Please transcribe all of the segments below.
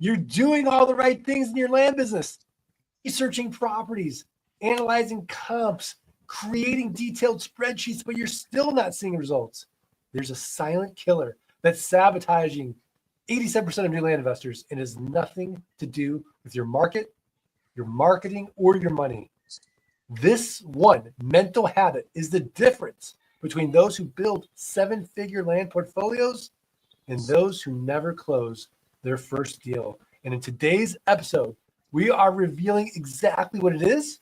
You're doing all the right things in your land business, researching properties, analyzing comps, creating detailed spreadsheets, but you're still not seeing results. There's a silent killer that's sabotaging 87% of new land investors and has nothing to do with your market, your marketing, or your money. This one mental habit is the difference between those who build 7-figure land portfolios and those who never close their first deal. And in today's episode, we are revealing exactly what it is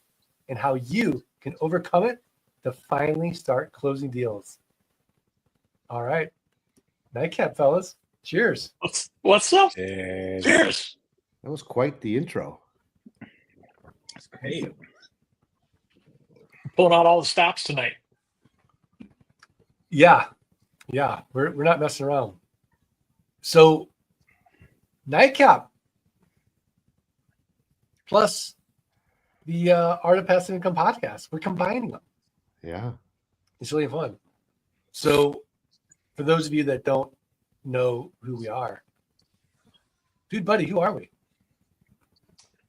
and how you can overcome it to finally start closing deals. All right. Nite Cap, fellas. Cheers. What's up? Cheers. That was quite the intro. That's great. Pulling out all the stops tonight. Yeah. We're not messing around. So, Nite Cap plus the Art of Passive Income podcast. We're combining them. Yeah. It's really fun. So, for those of you that don't know who we are, dude, buddy, who are we?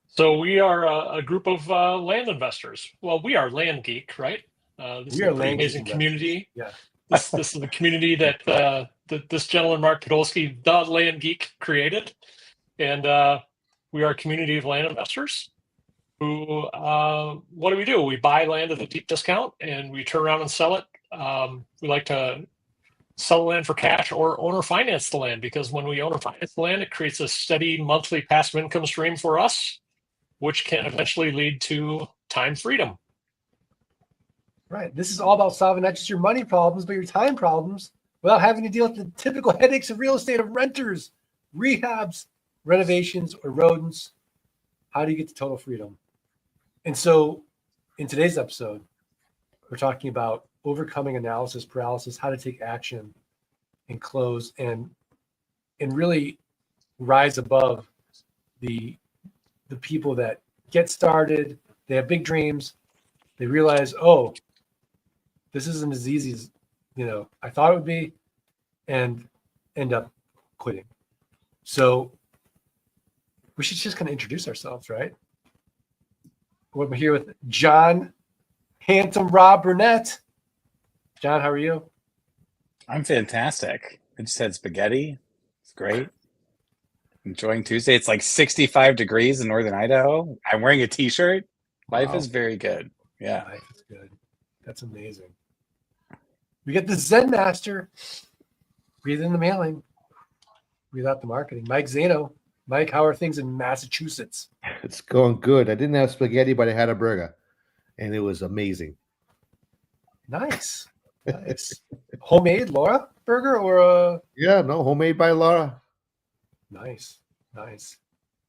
So we are a group of land investors. Well, we are Land Geek, right? This We is are a pretty Land amazing Geek community. Yeah. This is the community that this gentleman, Mark Podolsky, the Land Geek, created. And we are a community of land investors who, what do? We buy land at a deep discount and we turn around and sell it. We like to sell the land for cash or owner finance the land, because when we owner finance the land, it creates a steady monthly passive income stream for us, which can eventually lead to time freedom. Right. This is all about solving not just your money problems, but your time problems without having to deal with the typical headaches of real estate, of renters, rehabs, renovations, or rodents. How do you get to total freedom? And so in today's episode, we're talking about overcoming analysis paralysis, how to take action and close and really rise above the people that get started, they have big dreams, they realize, oh, this isn't as easy as I thought it would be, and end up quitting. So we should just kind of introduce ourselves, right? We're here with John, handsome Rob Burnett. John, how are you? I'm fantastic. I just had spaghetti. It's great. Enjoying Tuesday. It's like 65 degrees in northern Idaho. I'm wearing a t-shirt. Life is very good. Yeah. Life is good. That's amazing. We get the Zen Master. Breathe in the mailing. Breathe out the marketing. Mike Zano. Mike, how are things in Massachusetts? It's going good. I didn't have spaghetti, but I had a burger, and it was amazing. Nice. Homemade Laura burger or Yeah, no, homemade by Laura. Nice.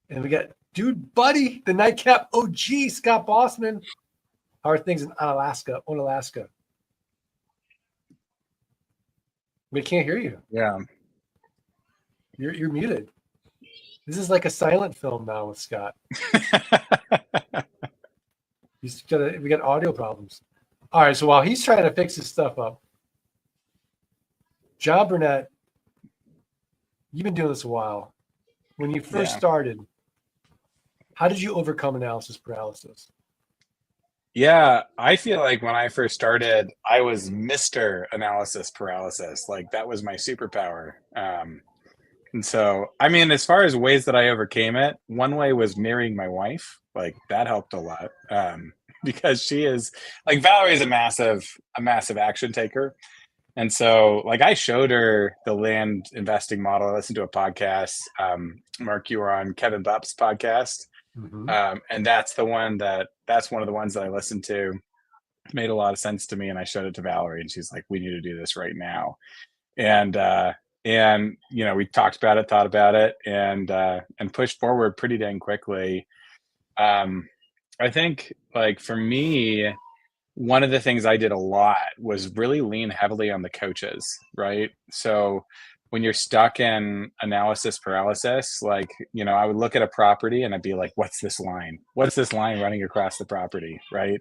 And we got dude buddy, the Nite Cap OG, Scott Bossman. How are things in Alaska? We can't hear you. Yeah. You're muted. This is like a silent film now with Scott. We got audio problems. All right, so while he's trying to fix his stuff up, John Burnett, you've been doing this a while. When you first started, how did you overcome analysis paralysis? Yeah, I feel like when I first started, I was Mr. Analysis Paralysis. Like that was my superpower. And so, I mean, as far as ways that I overcame it, one way was marrying my wife. Like that helped a lot. Because she is like Valerie is a massive action taker. And so like I showed her the land investing model. I listened to a podcast. Mark, you were on Kevin Bupp's podcast. Mm-hmm. And that's one of the ones that I listened to. It made a lot of sense to me. And I showed it to Valerie and she's like, we need to do this right now. And we talked about it, thought about it, and pushed forward pretty dang quickly. I think like for me, one of the things I did a lot was really lean heavily on the coaches, right? So when you're stuck in analysis paralysis, like, I would look at a property and I'd be like, what's this line? What's this line running across the property, right?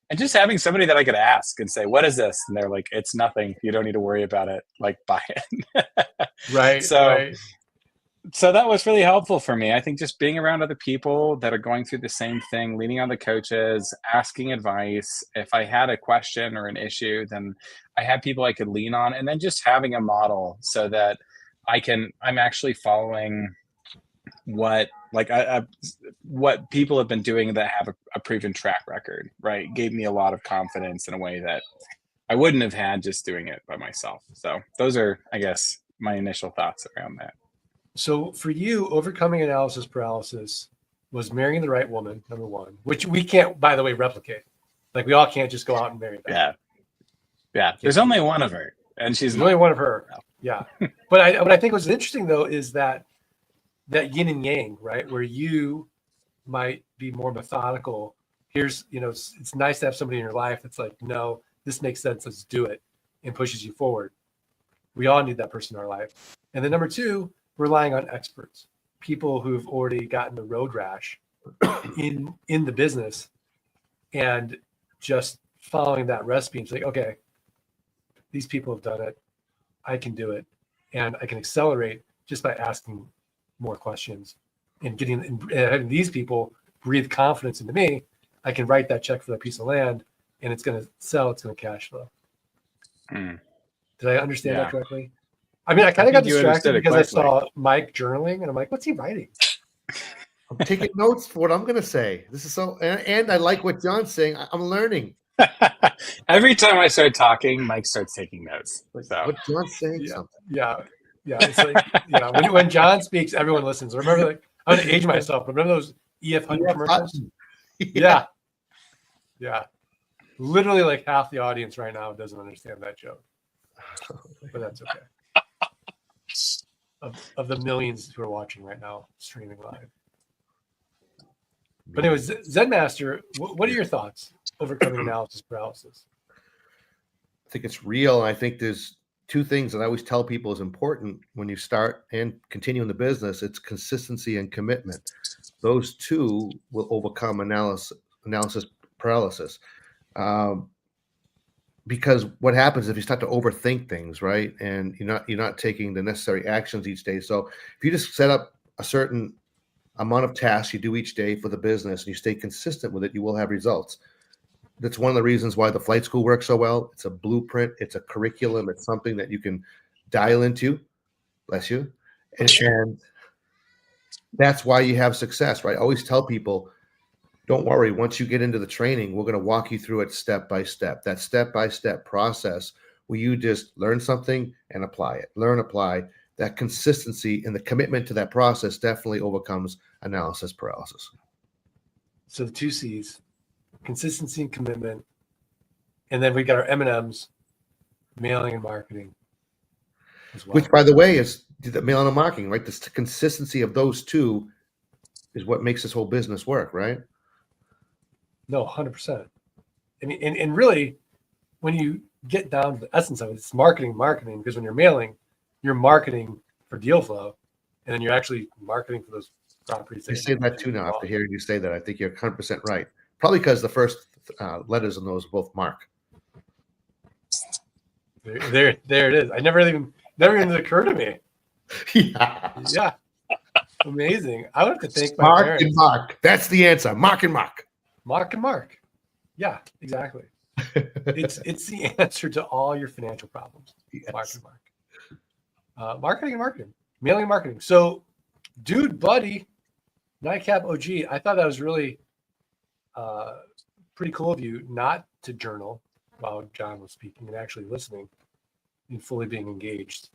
And just having somebody that I could ask and say, what is this? And they're like, it's nothing. You don't need to worry about it. Like, buy it. Right. So, right. so that was really helpful for me. I think just being around other people that are going through the same thing, leaning on the coaches, asking advice. If I had a question or an issue, then I had people I could lean on, and then just having a model so that I'm actually following what what people have been doing that have a proven track record, right? Gave me a lot of confidence in a way that I wouldn't have had just doing it by myself. So those are, I guess, my initial thoughts around that. So for you, overcoming analysis paralysis was marrying the right woman, number one, which we can't, by the way, replicate. Like we all can't just go out and marry that. Yeah. There's only one of her, and she's There's only one of her. Yeah. But what I think was interesting though is that yin and yang, right? Where you might be more methodical. Here's, it's nice to have somebody in your life that's like, no, this makes sense. Let's do it, and pushes you forward. We all need that person in our life. And then number two, relying on experts, people who've already gotten the road rash in the business, and just following that recipe and say, okay, these people have done it. I can do it. And I can accelerate just by asking more questions and having these people breathe confidence into me. I can write that check for that piece of land, and it's going to sell. It's going to cash flow. Did I understand that correctly? I mean, I kind of got distracted because I saw Mike journaling, and I'm like, what's he writing? I'm taking notes for what I'm going to say. This is so, and I like what John's saying. I'm learning. Every time I start talking, Mike starts taking notes. So. What John's saying, something. Yeah. It's like, when John speaks, everyone listens. Remember, like, I'm going to age myself. Remember those EF Hutton commercials? Yeah. Literally, like half the audience right now doesn't understand that joke, but that's okay. Of the millions who are watching right now, streaming live. But anyways, Zen Master, what are your thoughts overcoming analysis paralysis? I think it's real. And I think there's two things that I always tell people is important when you start and continue in the business. It's consistency and commitment. Those two will overcome analysis paralysis. Because what happens if you start to overthink things, right? And you're not taking the necessary actions each day. So if you just set up a certain amount of tasks you do each day for the business and you stay consistent with it, you will have results. That's one of the reasons why the flight school works so well. It's a blueprint. It's a curriculum. It's something that you can dial into. Bless you. And that's why you have success, right? I always tell people, don't worry. Once you get into the training, we're going to walk you through it step by step. That step-by-step process where you just learn something and apply it. Learn, apply. That consistency and the commitment to that process definitely overcomes analysis paralysis. So the 2 C's, consistency and commitment. And then we got our M&Ms, mailing and marketing as well. Which, by the way, is the mailing and marketing, right? The consistency of those two is what makes this whole business work, right? No, 100%. I mean, and really, when you get down to the essence of it, it's marketing, because when you're mailing, you're marketing for deal flow, and then you're actually marketing for those properties. I say that too now after hearing you say that. I think you're 100% right. Probably because the first letters in those are both Mark. There it is. Never even occurred to me. Yeah. Amazing. I would have to thank my Mark parents. and Mark. That's the answer. Mark and Mark. Mark and Mark. Yeah, exactly. It's the answer to all your financial problems. Yes. Mark and Mark. Marketing and marketing. Mailing and marketing. So, dude, buddy, Nite Cap OG, I thought that was really pretty cool of you not to journal while John was speaking and actually listening and fully being engaged.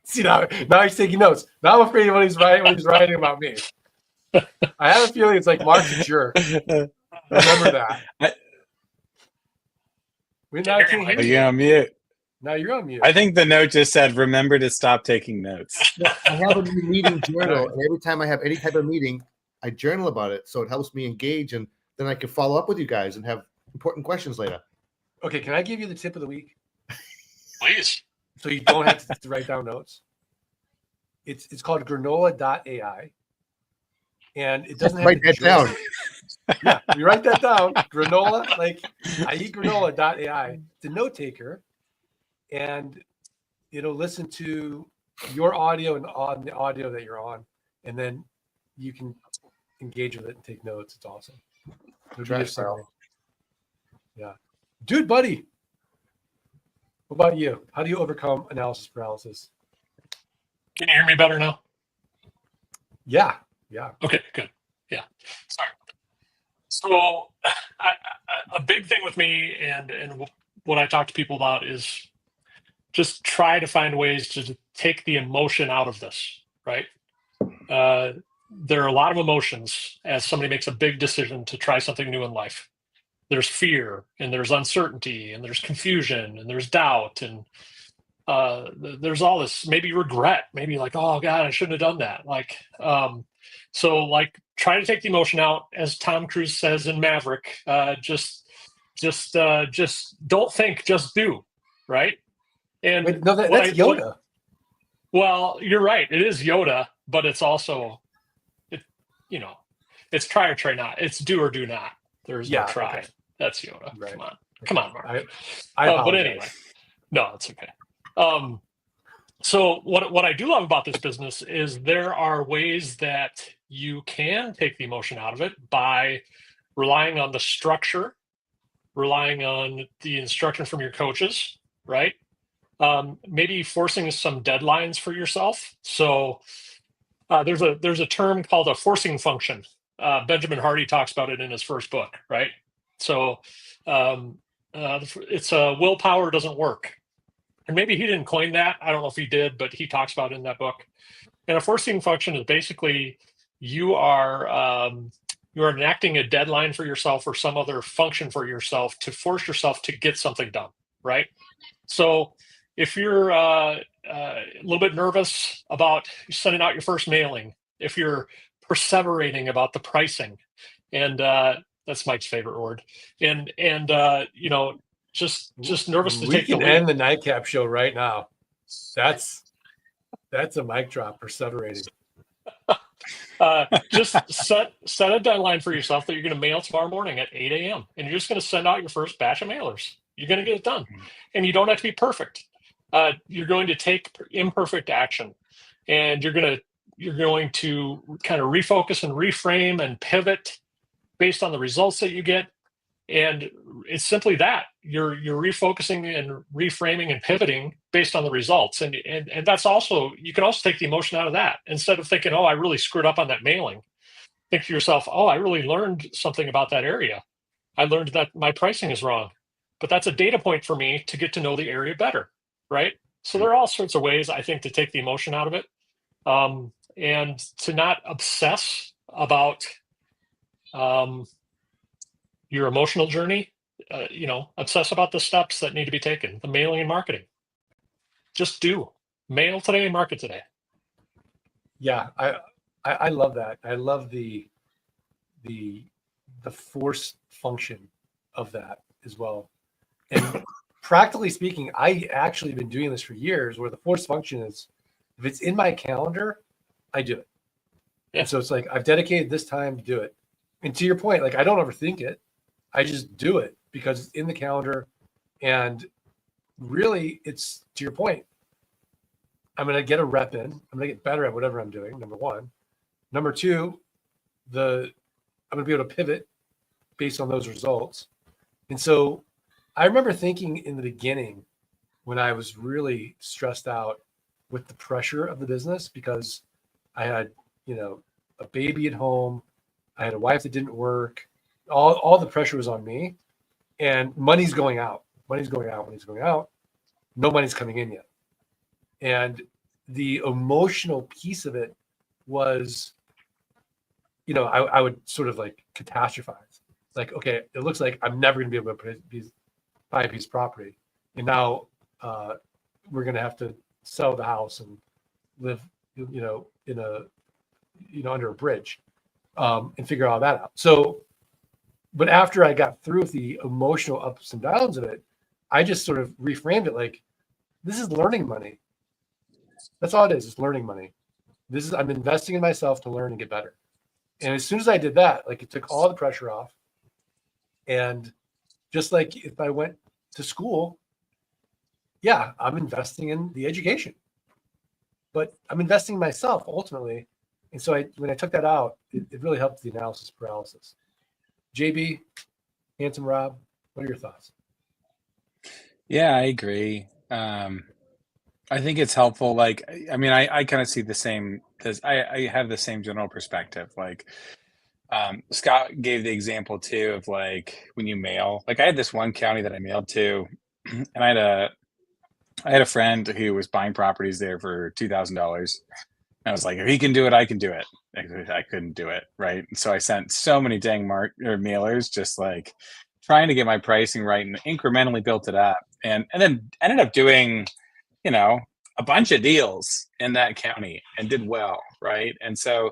See, now he's taking notes. Now I'm afraid of what he's writing about me. I have a feeling it's like Mark's a jerk. Remember that. Now I can't hear you. You're on mute. Now you're on mute. I think the note just said, remember to stop taking notes. I have a meeting journal, and every time I have any type of meeting, I journal about it. So it helps me engage, and then I can follow up with you guys and have important questions later. Okay, can I give you the tip of the week? Please. So you don't have to write down notes. It's called granola.ai. And it doesn't have write that down. Yeah, you write that down. Granola, like I eat granola.ai. It's a note taker, and it'll listen to your audio and on the audio that you're on, and then you can engage with it and take notes. It's awesome. It'll be Trash your summary. barrel. Yeah. Dude, buddy. What about you? How do you overcome analysis paralysis? Can you hear me better now? Yeah. Yeah. Okay, good. Yeah. Sorry. So a big thing with me and what I talk to people about is just try to find ways to take the emotion out of this, right? There are a lot of emotions as somebody makes a big decision to try something new in life. There's fear, and there's uncertainty, and there's confusion, and there's doubt, and there's all this maybe regret, maybe like, oh God, I shouldn't have done that. So like try to take the emotion out, as Tom Cruise says in Maverick. Just don't think, just do, right? And Wait, no, that's Yoda. Well, you're right. It is Yoda, but it's also, it's try or try not. It's do or do not. There's no try. Okay. That's Yoda. Right. Come on, Mark. But anyway, no, it's okay. So what I do love about this business is there are ways that you can take the emotion out of it by relying on the structure, relying on the instruction from your coaches, right? Maybe forcing some deadlines for yourself. So there's a term called a forcing function. Benjamin Hardy talks about it in his first book, right? So it's willpower doesn't work. And maybe he didn't coin that. I don't know if he did, but he talks about it in that book. And a forcing function is basically you are enacting a deadline for yourself or some other function for yourself to force yourself to get something done, right? So if you're a little bit nervous about sending out your first mailing, if you're perseverating about the pricing, and that's Mike's favorite word, and just nervous to take the lead. We can end the Nite Cap show right now. That's a mic drop. Perseverating. Just set a deadline for yourself that you're going to mail tomorrow morning at 8 a.m. and you're just going to send out your first batch of mailers. You're going to get it done, and you don't have to be perfect. You're going to take imperfect action, and you're going to kind of refocus and reframe and pivot based on the results that you get. And it's simply that you're refocusing and reframing and pivoting based on the results. And that's also, you can also take the emotion out of that. Instead of thinking, oh, I really screwed up on that mailing, think to yourself, oh, I really learned something about that area. I learned that my pricing is wrong, but that's a data point for me to get to know the area better. Right. So there are all sorts of ways, I think, to take the emotion out of it, and to not obsess about your emotional journey. Obsess about the steps that need to be taken, the mailing and marketing. Just do. Mail today, market today. Yeah, I love that. I love the force function of that as well. And practically speaking, I actually been doing this for years, where the force function is, if it's in my calendar, I do it. Yeah. And so it's like, I've dedicated this time to do it. And to your point, like, I don't overthink it. I just do it because it's in the calendar. And really, it's, to your point, I'm going to get a rep in. I'm going to get better at whatever I'm doing, number one. Number two, I'm going to be able to pivot based on those results. And so I remember thinking in the beginning, when I was really stressed out with the pressure of the business, because I had, a baby at home, I had a wife that didn't work, all the pressure was on me, and money's going out. No money's coming in yet. And the emotional piece of it was, I would sort of like catastrophize. Like, okay, it looks like I'm never going to be able to buy a piece of property. And now we're going to have to sell the house and live, under a bridge, and figure all that out. So, but after I got through the emotional ups and downs of it, I just sort of reframed it like, this is learning money. That's all it is. It's learning money. I'm investing in myself to learn and get better. And as soon as I did that, like, it took all the pressure off. And just like if I went to school, yeah, I'm investing in the education, but I'm investing in myself ultimately And so when I took that out, it really helped the analysis paralysis. JB, Handsome Rob, what are your thoughts? Yeah, I agree. I think it's helpful. Like, I mean, I kind of see the same, because I have the same general perspective. Like, Scott gave the example too of like when you mail. Like, I had this one county that I mailed to, and I had a friend who was buying properties there for $2,000. I was like, if he can do it, I can do it. I couldn't do it, right? And so I sent so many dang mailers, just like trying to get my pricing right, and incrementally built it up, and then ended up doing, you know, a bunch of deals in that county and did well, right? And so,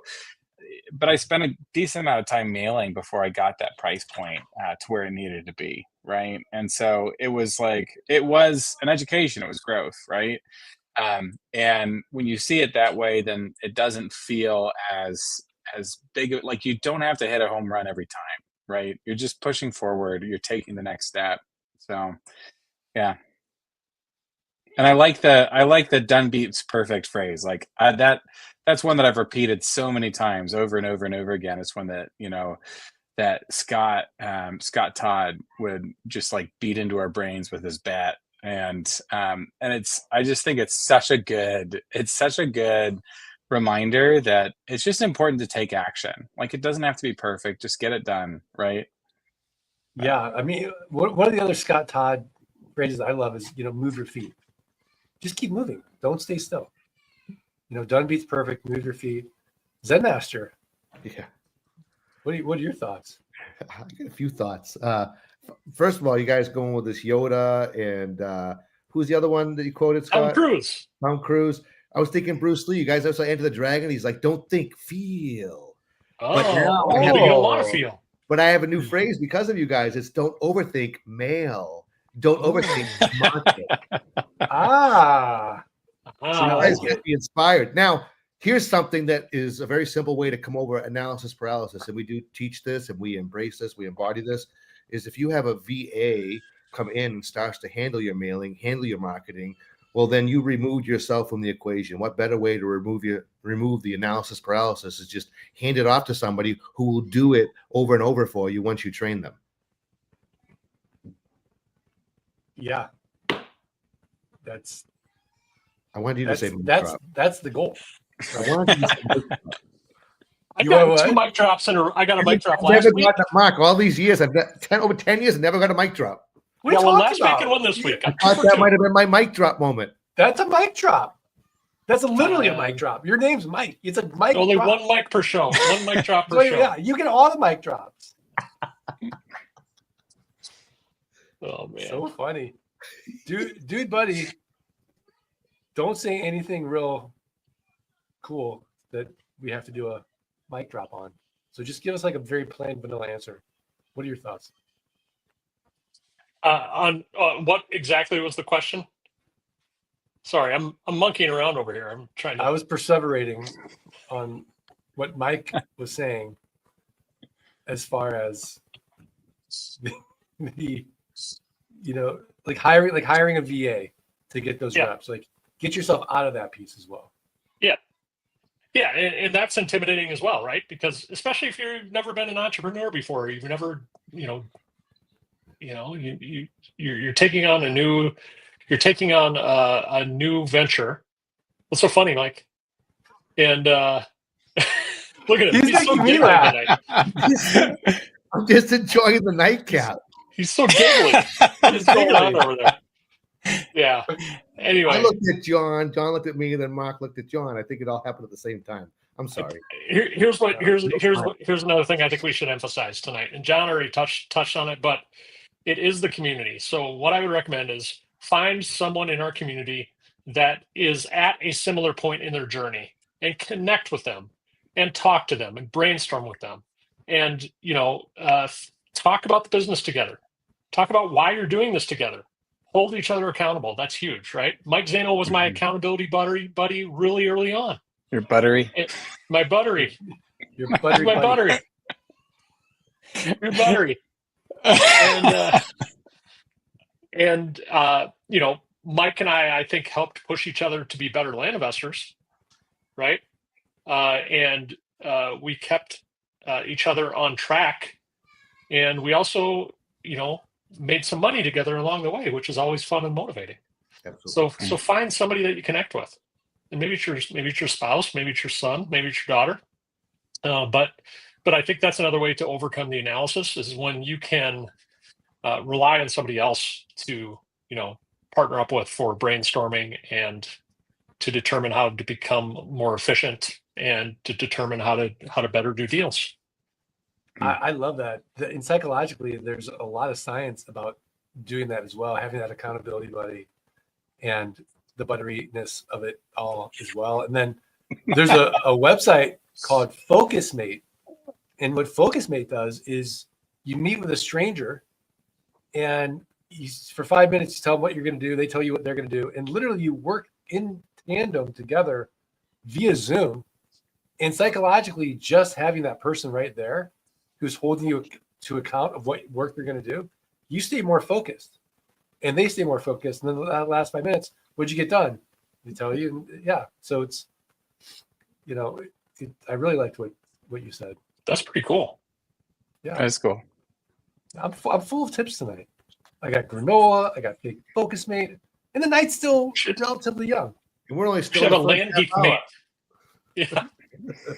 but I spent a decent amount of time mailing before I got that price point to where it needed to be, right? And so it was an education, it was growth, right? And when you see it that way, then it doesn't feel as big. Like, you don't have to hit a home run every time, right? You're just pushing forward. You're taking the next step. So, yeah. And I like the done beats perfect phrase. Like, that's one that I've repeated so many times over and over and over again. It's one that, that Scott Todd would just like beat into our brains with his bat. And I just think it's such a good reminder that it's just important to take action. Like, it doesn't have to be perfect, just get it done, right? Yeah, I mean, one of the other Scott Todd phrases I love is, move your feet. Just keep moving. Don't stay still. Done beats perfect. Move your feet. Zen Master. Yeah. What are your thoughts? I got a few thoughts. First of all, you guys going with this Yoda, and who's the other one that you quoted, Scott? Tom Cruise. I was thinking Bruce Lee. You guys also Enter the Dragon. He's like, don't think, feel. But now you don't want to feel. But I have a new phrase because of you guys. It's don't overthink, mail. Don't overthink, market. So you guys get me inspired. Now, here's something that is a very simple way to come over analysis paralysis, and we do teach this, and we embrace this, we embody this, is if you have a VA come in and starts to handle your mailing, handle your marketing, well, then you removed yourself from the equation. What better way to remove the analysis paralysis is just hand it off to somebody who will do it over and over for you once you train them. Yeah. I wanted you to say that's the goal. Right? I got two mic drops I got a mic drop last week. Mark, all these years, over 10 years, I've never got a mic drop. Last week and one this week. I thought that might have been my mic drop moment. That's a mic drop. That's literally a mic drop. Your name's Mike. It's a mic only drop. One mic per show. One mic drop per show. Yeah, you get all the mic drops. Oh, man. So funny. Dude, buddy, don't say anything real cool that we have to do a mic drop on. So just give us like a very plain vanilla answer. What are your thoughts? On what exactly was the question? Sorry, I'm monkeying around over here. I'm trying to. I was perseverating on what Mike was saying as far as the like hiring a VA to get those reps. Like, get yourself out of that piece as well. Yeah, and that's intimidating as well, right? Because especially if you've never been an entrepreneur before, you've never, you're taking on a new venture. What's so funny, Mike? And look at him. He's so giggly tonight. I'm just enjoying the nightcap. He's so giggly. What's going on over there? Yeah. Anyway, I looked at John. John looked at me, and then Mark looked at John. I think it all happened at the same time. I'm sorry. Here's another thing I think we should emphasize tonight. And John already touched on it, but it is the community. So what I would recommend is find someone in our community that is at a similar point in their journey and connect with them and talk to them and brainstorm with them and talk about the business together. Talk about why you're doing this together. Hold each other accountable. That's huge, right? Mike Zano was my accountability buddy really early on. Your buttery? My buttery. Your buttery. My buttery. Your buttery. And Mike and I think helped push each other to be better land investors, right? and we kept each other on track, and we also, made some money together along the way, which is always fun and motivating. Absolutely. So find somebody that you connect with, and maybe it's your spouse, maybe it's your son, maybe it's your daughter. But I think that's another way to overcome the analysis, is when you can rely on somebody else to, partner up with for brainstorming and to determine how to become more efficient and to determine how to better do deals. I love that. And psychologically, there's a lot of science about doing that as well, having that accountability buddy and the butteriness of it all as well. And then there's a website called FocusMate. And what FocusMate does is you meet with a stranger and for 5 minutes, you tell them what you're going to do. They tell you what they're going to do. And literally you work in tandem together via Zoom. And psychologically, just having that person right there who's holding you to account of what work they're going to do, you stay more focused and they stay more focused. And then the last 5 minutes, what'd you get done? They tell you. And yeah. So it's, I really liked what you said. That's pretty cool. Yeah. That's cool. I'm full of tips tonight. I got granola. I got big FocusMate. And the night's still relatively young. And we're only You still should in have the a first land half geek hour. mate. Yeah.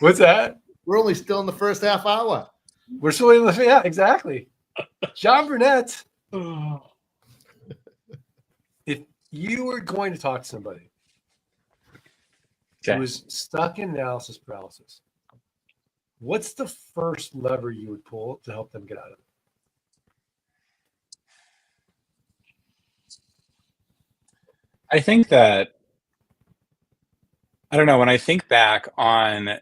What's that? We're only still in the first half hour. We're still in the, yeah, exactly. John Burnett, if you were going to talk to somebody Okay. who is stuck in analysis paralysis, what's the first lever you would pull to help them get out of it? I think that, I don't know, when I think back on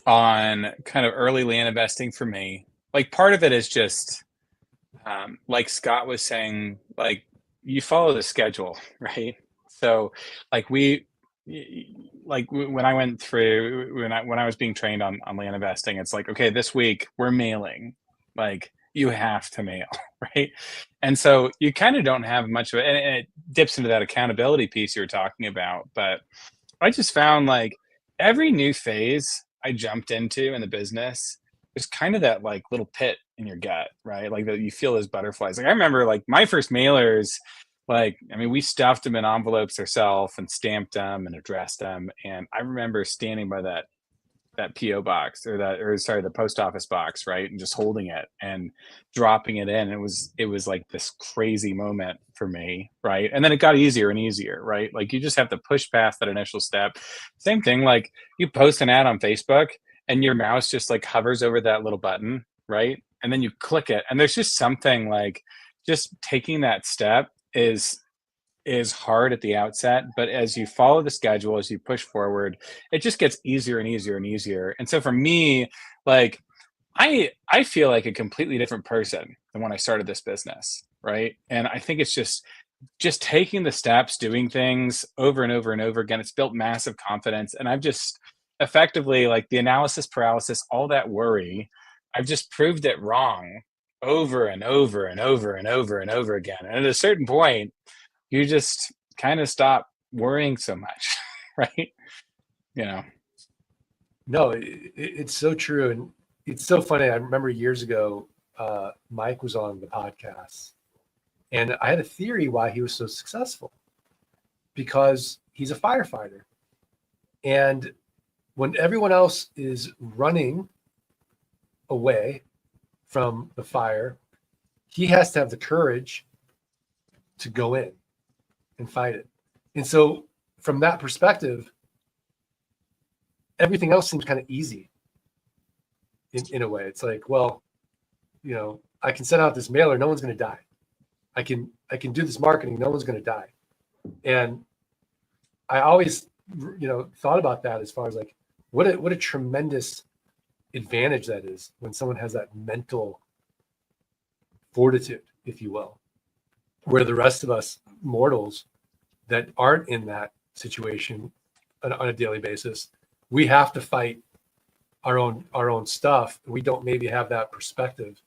kind of early land investing for me, like part of it is just like Scott was saying, like you follow the schedule, right? So like when I went through, when I was being trained on land investing, it's like, okay, this week we're mailing, like you have to mail, right? And so you kind of don't have much of it, and it dips into that accountability piece you were talking about. But I just found like every new phase I jumped into in the business, there's kind of that like little pit in your gut, right? Like that you feel those butterflies. Like I remember like my first mailers, like, I mean, we stuffed them in envelopes ourselves and stamped them and addressed them. And I remember standing by that PO box the post office box, right? And just holding it and dropping it in. It was like this crazy moment for me, right? And then it got easier and easier, right? Like you just have to push past that initial step. Same thing, like you post an ad on Facebook and your mouse just like hovers over that little button, right? And then you click it. And there's just something like just taking that step is hard at the outset, but as you follow the schedule, as you push forward, it just gets easier and easier and easier. And so for me, like I feel like a completely different person than when I started this business, right? And I think it's just taking the steps, doing things over and over and over again. It's built massive confidence, and I've just effectively, like the analysis paralysis, all that worry, I've just proved it wrong over and over and over and over and over again. And at a certain point, you just kind of stop worrying so much, right? No, it's so true. And it's so funny. I remember years ago, Mike was on the podcast and I had a theory why he was so successful, because he's a firefighter. And when everyone else is running away from the fire, he has to have the courage to go in and fight it. And so from that perspective, everything else seems kind of easy in a way. It's like, well, I can send out this mailer, no one's going to die. I can do this marketing, no one's going to die. And I always, thought about that as far as like, what a tremendous advantage that is when someone has that mental fortitude, if you will, where the rest of us mortals that aren't in that situation on a daily basis, we have to fight our own stuff. We don't maybe have that perspective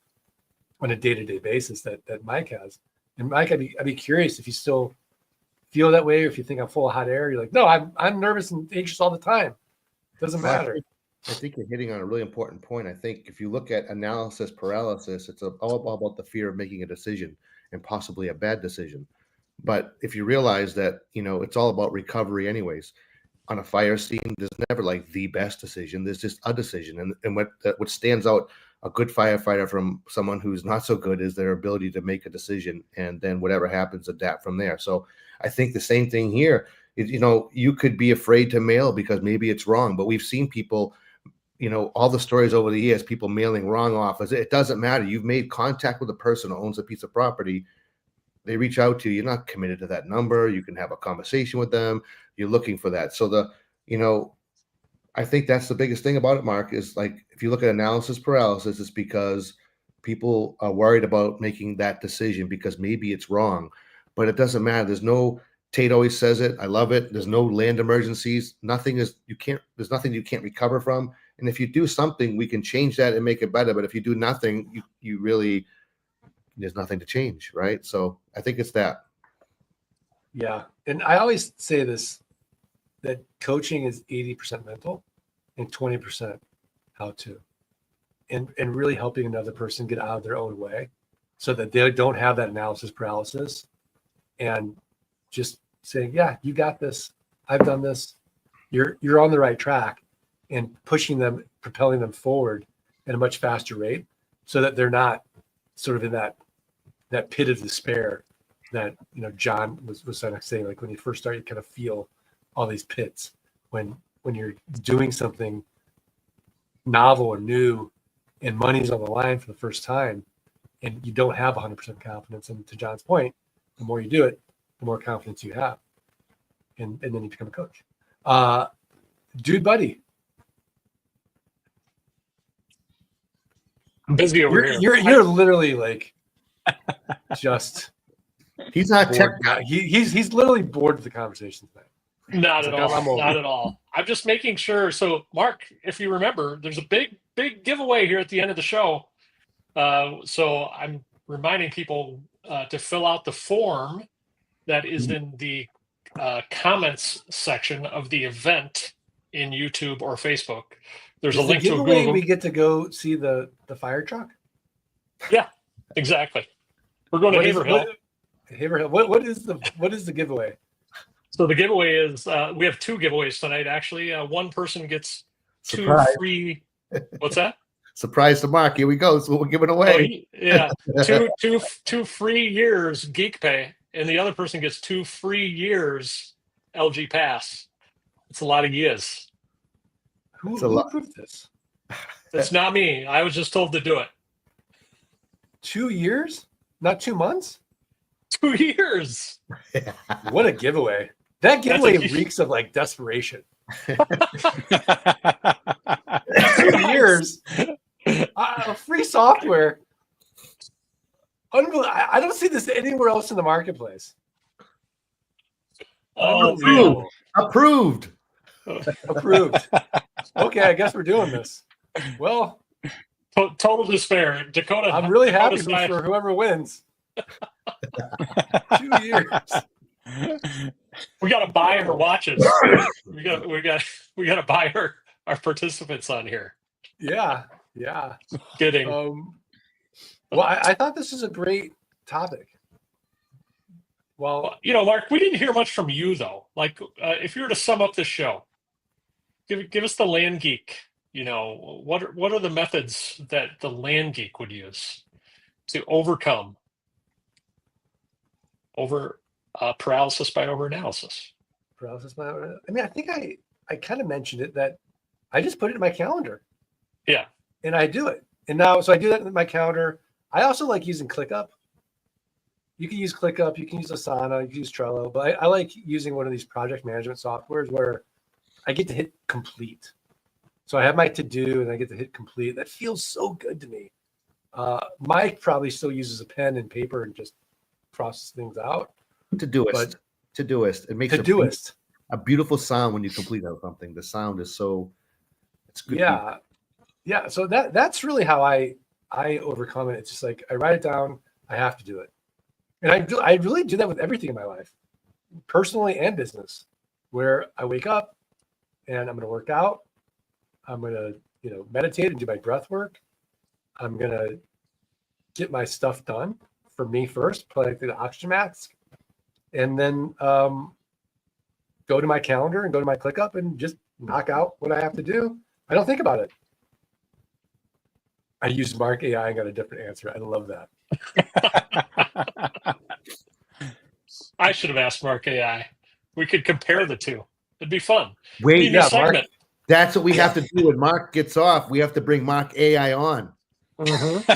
on a day-to-day basis that Mike has. And Mike, I'd be curious if you still feel that way, or if you think I'm full of hot air, you're like, no, I'm nervous and anxious all the time. Doesn't matter. I think you're hitting on a really important point. I think if you look at analysis paralysis, it's all about the fear of making a decision and possibly a bad decision. But if you realize that, it's all about recovery anyways. On a fire scene, there's never like the best decision. There's just a decision. And what stands out a good firefighter from someone who's not so good is their ability to make a decision, and then whatever happens, adapt from there. So I think the same thing here. You could be afraid to mail because maybe it's wrong, but we've seen people, all the stories over the years, people mailing wrong offers. It doesn't matter. You've made contact with a person who owns a piece of property. They reach out to you. You're not committed to that number. You can have a conversation with them. You're looking for that. So I think that's the biggest thing about it, Mark, is like, if you look at analysis paralysis, it's because people are worried about making that decision because maybe it's wrong, but it doesn't matter. Tate always says it. I love it. There's no land emergencies. There's nothing you can't recover from. And if you do something, we can change that and make it better. But if you do nothing, you really, there's nothing to change. Right. So I think it's that. Yeah. And I always say this, that coaching is 80% mental and 20% how to, and really helping another person get out of their own way so that they don't have that analysis paralysis, and just saying, yeah, you got this. I've done this. You're on the right track, and pushing them, propelling them forward at a much faster rate so that they're not sort of in that pit of despair that, John was saying, like when you first start, you kind of feel all these pits when you're doing something novel or new and money's on the line for the first time and you don't have 100% confidence. And to John's point, the more you do it, the more confidence you have. And then you become a coach. Dude, buddy. I'm busy over here. You're literally like just he's not bored. He's literally bored with the conversation tonight. Not at all. Not at all. I'm just making sure. So, Mark, if you remember, there's a big giveaway here at the end of the show. So I'm reminding people to fill out the form that is in the comments section of the event in YouTube or Facebook. There's a link to a Google. We get to go see the fire truck. Yeah, exactly. We're going to Haverhill. Haverhill. What is the giveaway? So the giveaway is we have two giveaways tonight. Actually, one person gets two free. What's that? Surprise to Mark. Here we go. That's what we're giving away. Two free years Geek Pay, and the other person gets 2 free years LG Pass. It's a lot of years. Who approved this? It's not me. I was just told to do it. 2 years? Not 2 months? 2 years. What a giveaway. That giveaway reeks of like desperation. 2 years. Free software. Unbelievable. I don't see this anywhere else in the marketplace. Approved. Okay, I guess we're doing this. Well, total despair. Dakota. I'm really happy for whoever wins. 2 years. We got to buy her watches. We got to buy our participants on here. Yeah. Kidding. Well, I thought this is a great topic. Well, Mark, we didn't hear much from you though. Like, if you were to sum up this show, give us the land geek. What are the methods that the land geek would use to overcome paralysis by overanalysis? I think I kind of mentioned it, that I just put it in my calendar. Yeah. And I do it. And now, so I do that in my calendar. I also like using ClickUp. You can use ClickUp, you can use Asana, you can use Trello, but I like using one of these project management softwares where I get to hit complete. So I have my to-do and I get to hit complete. That feels so good to me. Mike probably still uses a pen and paper and just crosses things out. Todoist. It makes a beautiful sound when you complete something. The sound is it's good. Yeah. So that's really how I overcome it. It's just like I write it down. I have to do it, and I really do that with everything in my life. personally and business, where I wake up and I'm going to work out. I'm going to, meditate and do my breath work. I'm going to get my stuff done for me first, play through the oxygen mask, and then go to my calendar and go to my ClickUp and just knock out what I have to do. I don't think about it. I used Mark AI and got a different answer. I love that. I should have asked Mark AI. We could compare the two. It'd be fun. Wait, Be a new yeah, Mark- segment. that's what we have to do when Mark gets off. We have to bring Mark AI on. Mm-hmm.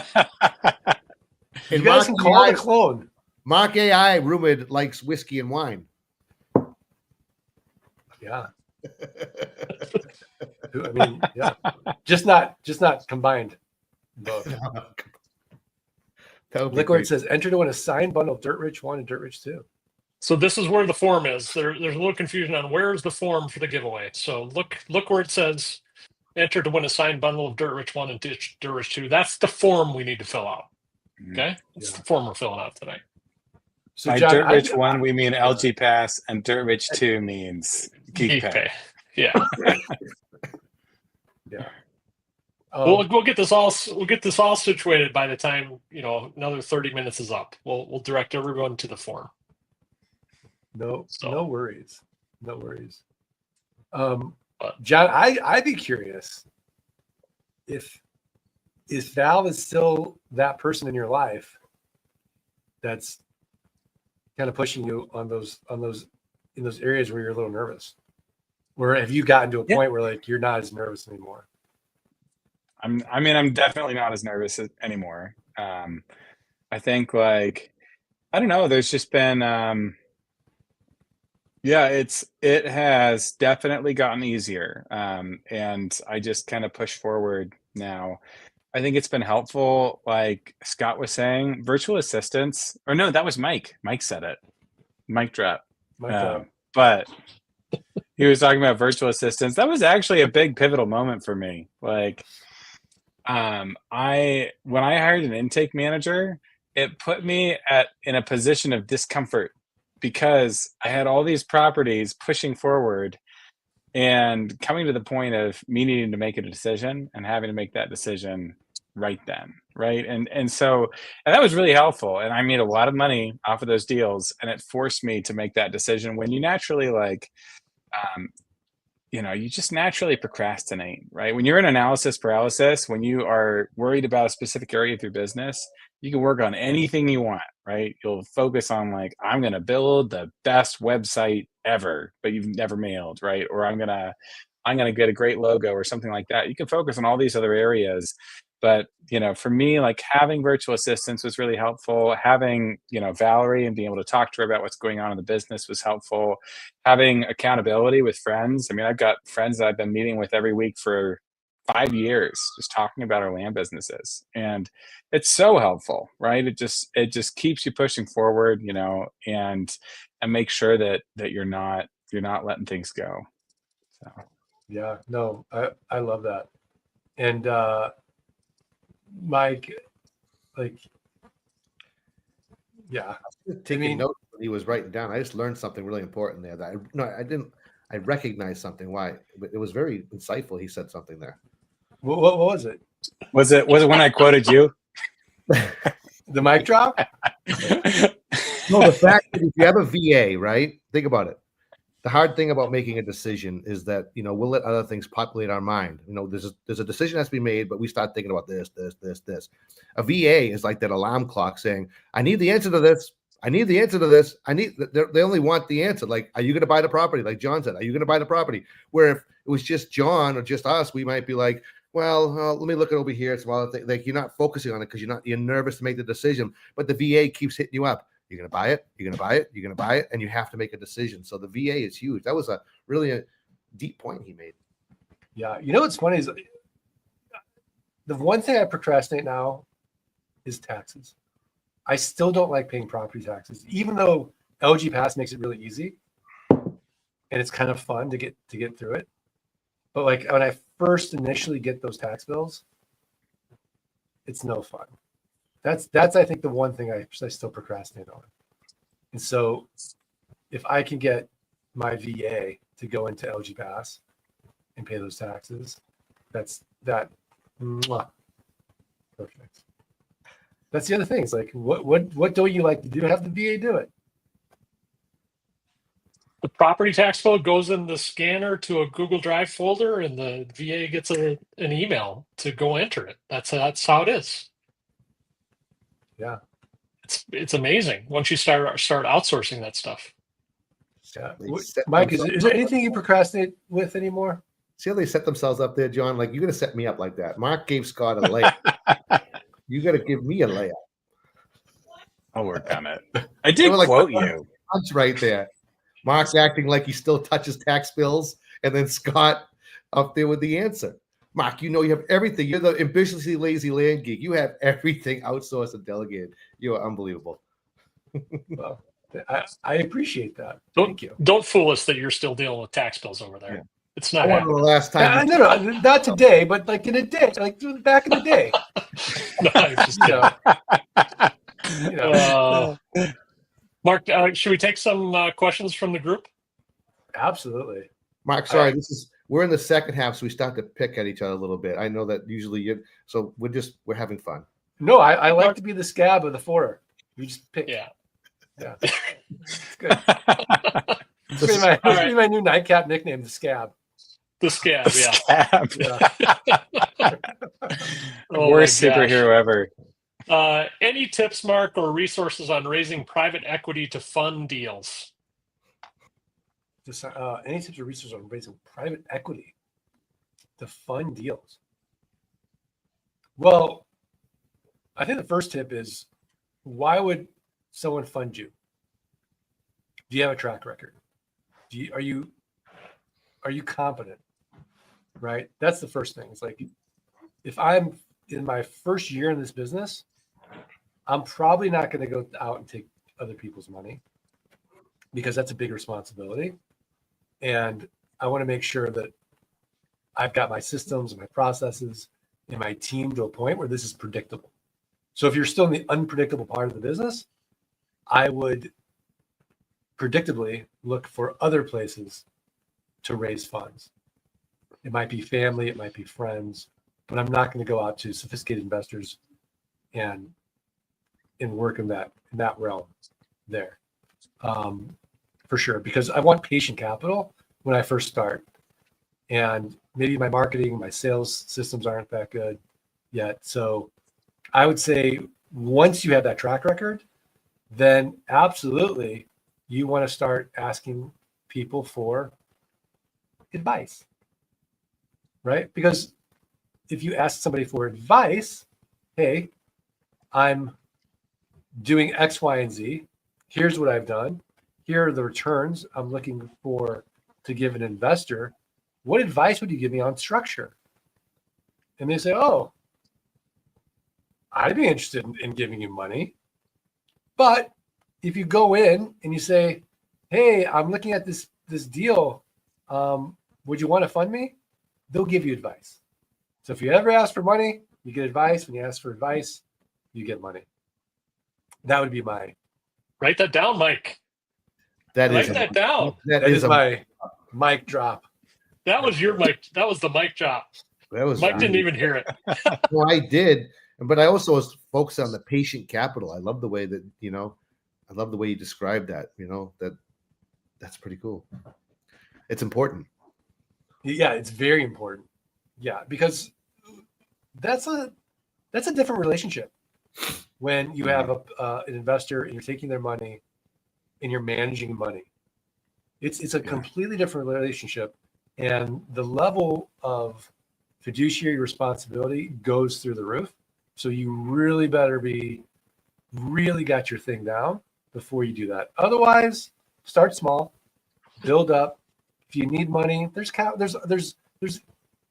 You And guys Mark can call AI, it a clone. Mark AI rumored likes whiskey and wine. Yeah. I mean, yeah. Just not combined. Both. That would be Liquid great. says enter to win a signed bundle of Dirt Rich 1 and Dirt Rich 2. So this is where the form is. There's a little confusion on where's the form for the giveaway. So look where it says enter to win a signed bundle of Dirt Rich 1 and Dirt Rich 2. That's the form we need to fill out. Okay? That's the form we're filling out today. So By John, Dirt Rich 1, we mean LG Pass, and Dirt Rich 2 means Geek Pay. Pay. Yeah. Yeah. We'll get this all situated by the time, another 30 minutes is up. We'll direct everyone to the form. No worries. No worries. But- John, I'd be curious if Val is still that person in your life that's kind of pushing you in those areas where you're a little nervous. Or have you gotten to a point where like you're not as nervous anymore? I'm definitely not as nervous anymore. I think I don't know. There's just been, it has definitely gotten easier. And I just kind of push forward now. I think it's been helpful. Like Scott was saying, virtual assistants, or no, that was Mike. Mike said it. Mic drop. But he was talking about virtual assistants. That was actually a big pivotal moment for me. When I hired an intake manager, it put me in a position of discomfort because I had all these properties pushing forward and coming to the point of me needing to make a decision and having to make that decision right then. Right. And that was really helpful. And I made a lot of money off of those deals, and it forced me to make that decision when you naturally you just naturally procrastinate, right? When you're in analysis paralysis, when you are worried about a specific area of your business, you can work on anything you want, right? You'll focus on I'm going to build the best website ever, but you've never mailed, right? Or I'm going to get a great logo or something like that. You can focus on all these other areas. But, for me, having virtual assistants was really helpful. Having, Valerie and being able to talk to her about what's going on in the business was helpful. Having accountability with friends. I mean, I've got friends that I've been meeting with every week for 5 years, just talking about our land businesses. And it's so helpful, right? It just keeps you pushing forward, and make sure that you're not letting things go. So. Yeah, no, I love that. And Mike, Taking notes when he was writing down. I just learned something really important there. I recognized something. Why? But it was very insightful. He said something there. what was it? Was it when I quoted you? The mic drop? No, the fact that if you have a VA, right? Think about it. The hard thing about making a decision is that we'll let other things populate our mind. There's a decision that's to be made, but we start thinking about this. A VA is like that alarm clock saying, "I need the answer to this. I need the answer to this. They only want the answer. Like, are you going to buy the property? Like John said, are you going to buy the property? Where if it was just John or just us, we might be like, well, let me look it over here. It's one thing. Like, you're not focusing on it because you're nervous to make the decision. But the VA keeps hitting you up. You're going to buy it. You're going to buy it. You're going to buy it. And you have to make a decision. So the VA is huge. That was a really deep point he made. Yeah. What's funny is the one thing I procrastinate now is taxes. I still don't like paying property taxes, even though LG Pass makes it really easy. And it's kind of fun to get through it. But when I first initially get those tax bills, it's no fun. That's I think the one thing I still procrastinate on. And so if I can get my VA to go into LG Pass and pay those taxes, that's that. Mwah, perfect. That's the other thing. It's like, what don't you like to do? Have the VA do it. The property tax code goes in the scanner to a Google Drive folder, and the VA gets an email to go enter it. That's how it is. Yeah. It's amazing once you start outsourcing that stuff. Yeah. They set Mike, is themselves there up. anything you procrastinate with anymore? See how they set themselves up there, John? Like, you're going to set me up like that. Mark gave Scott a layup. You got to give me a layup. I'll work on it. I did Like, quote you. That's right there. Mark's acting like he still touches tax bills, and then Scott up there with the answer. Mark, you know you have everything. You're the ambitiously lazy land geek. You have everything outsourced and delegated. You are unbelievable. Well, I appreciate that. Thank you. Don't fool us that you're still dealing with tax bills over there. Yeah. It's I not wonder happening. the last time. No, not today, but like in a day, like back in the day. No, I was just You kidding. know, Mark, should we take some questions from the group? absolutely. Mark, sorry, we're in the second half, so we start to pick at each other a little bit. I know that usually so we're having fun. No, I like to be the scab of the four. You just pick. Yeah. It's good. This will be my new Nite Cap nickname, the scab. The scab, yeah. Scab. Yeah. Oh Worst my gosh. superhero ever. Any tips, Mark, or resources on raising private equity to fund deals? Any tips or resources on raising private equity to fund deals? Well, I think the first tip is, why would someone fund you? Do you have a track record? Are you competent? Right? That's the first thing. It's like, if I'm in my first year in this business, I'm probably not going to go out and take other people's money, because that's a big responsibility. And I want to make sure that I've got my systems and my processes and my team to a point where this is predictable. So if you're still in the unpredictable part of the business, I would predictably look for other places to raise funds. It might be family, it might be friends, but I'm not going to go out to sophisticated investors and work in that realm there, for sure, because I want patient capital when I first start, and maybe my marketing, my sales systems aren't that good yet. So I would say, once you have that track record, then absolutely you want to start asking people for advice, right? Because if you ask somebody for advice, hey, I'm doing X, Y, and Z. Here's what I've done. Here are the returns I'm looking for to give an investor. What advice would you give me on structure? And they say, oh, I'd be interested in giving you money. But if you go in and you say, hey, I'm looking at this deal, would you want to fund me? They'll give you advice. So if you ever ask for money, you get advice. When you ask for advice, you get money. That would be my. Write that down, Mike. That Write that down. That is my mic drop. That was your mic. That was the mic drop. Mike didn't even hear it. Well, I did, but I also was focused on the patient capital. I love the way that I love the way you described that. That's pretty cool. It's important. Yeah, it's very important. Yeah, because that's a different relationship when you have an investor and you're taking their money and you're managing money. It's a completely different relationship, and the level of fiduciary responsibility goes through the roof. So you really better be really got your thing down before you do that. Otherwise, start small, build up. If you need money, there's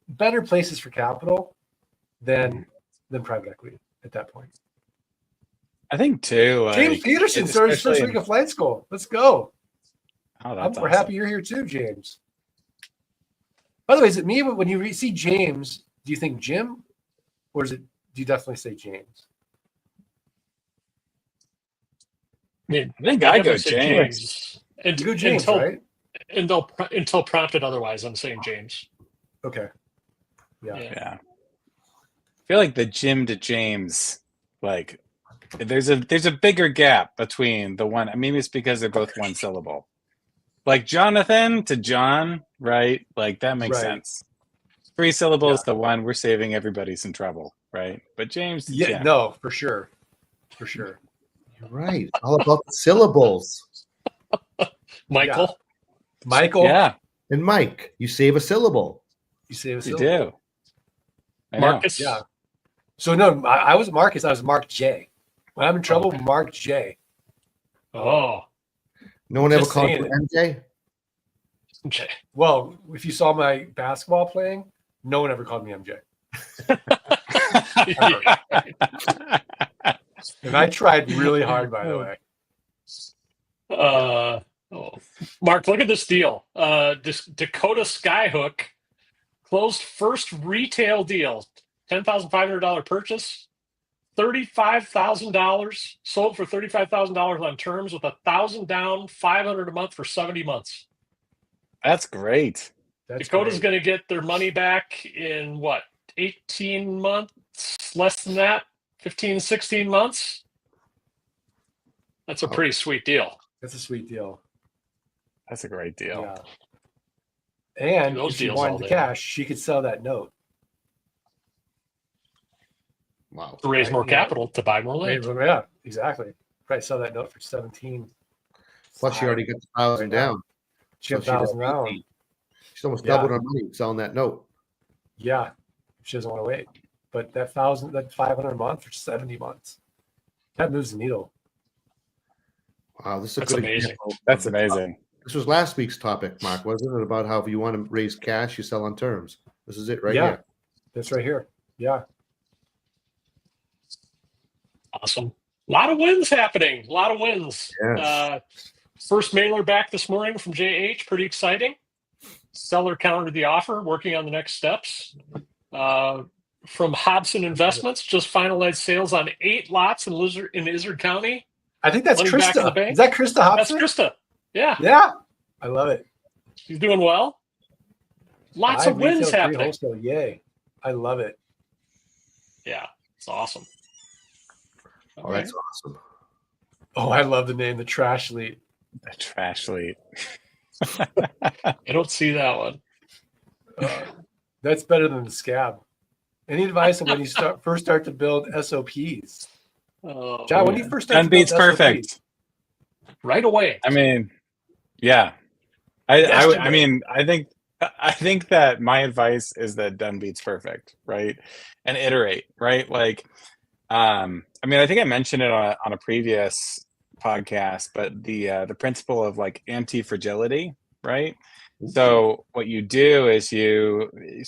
better places for capital than private equity at that point. I think too. James Peterson started his first week of flight school. Let's go. Oh, We're happy you're here too, James. By the way, is it me when you see James? Do you think Jim, or do you definitely say James? I mean, I think I go definitely say James. And, You go James, until, right? until prompted otherwise, I'm saying James. Okay. Yeah. Yeah. I feel like the Jim to James, like there's a bigger gap between the one. Maybe it's because they're both one syllable. Like Jonathan to John, right? Like that makes Right. sense. 3 syllables to one, we're saving everybody some trouble, right? But James to Yeah. Jim. No, for sure. For sure. You're right. It's all about the syllables. Michael. Michael. Yeah, And Mike, you save a syllable. You say it was you syllable. do. I know. Marcus. Yeah. So no, I was Marcus. I was Mark J. When I'm in trouble, Okay. Mark J. Oh. No one ever Just called saying you MJ? Okay. Well, if you saw my basketball playing, no one ever called me MJ. And I tried really hard, by the way. Mark, look at this deal. Dakota Skyhook closed first retail deal, $10,500 purchase, $35,000 sold for $35,000 on terms with $1,000 down, $500 a month for 70 months. That's great. That's Dakota's great. going to get their money back in what, 18 months? Less than that? 15, 16 months? That's a pretty sweet deal. That's a sweet deal. That's a great deal. Yeah. And Do those if she deals all wanted the day. cash, she could sell that note. Wow. To raise Right, more yeah. capital to buy more land. Yeah, exactly. Probably sell that note for 17. Plus, you already got the 1,000 down. She got So she'd have 1,000 down. 18. She's almost Yeah. doubled her money selling that note. Yeah. She doesn't want to wait. But that 500 a month for 70 months. That moves the needle. Wow, this is a That's good amazing. example. That's of the amazing. This was last week's topic, Mark, wasn't it? About how if you want to raise cash, you sell on terms. This is it right Yeah. here. That's right here. Yeah. Awesome. A lot of wins happening. A lot of wins. Yes. First mailer back this morning from JH. Pretty exciting. Seller countered the offer, working on the next steps. From Hobson Investments, just finalized sales on 8 lots in Izard County. I think that's Money back in the Krista. bank? Is that Krista That's Hobson? Krista. Yeah, Yeah. I love it. she's doing well. Lots 5 of wins retail, 3 happening. wholesale. Yay. I love it. Yeah, it's awesome. Oh, that's awesome. Oh, I love the name, the Trash Lead. The trash lead. I don't see that one. That's better than the Scab. Any advice on when you first start to build SOPs? Oh, John, when man. you first start Done to build beats perfect. Right away. I mean, yeah. I Yesterday. mean, I think that my advice is that done beats perfect, right? And iterate, right? Like, I mean, I think I mentioned it on a previous podcast, but the principle of like anti-fragility, right? So what you do is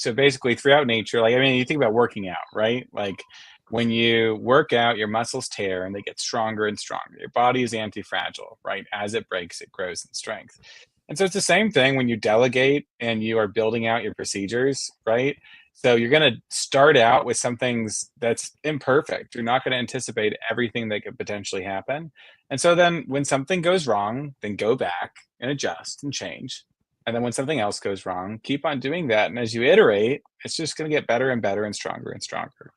so basically throughout nature, like, I mean, you think about working out, right? Like when you work out, your muscles tear and they get stronger and stronger. Your body is anti-fragile, right? As it breaks, it grows in strength. And so it's the same thing when you delegate and you are building out your procedures, right? So you're going to start out with some things that's imperfect. You're not going to anticipate everything that could potentially happen. And so then when something goes wrong, then go back and adjust and change. And then when something else goes wrong, keep on doing that. And as you iterate, it's just going to get better and better and stronger and stronger.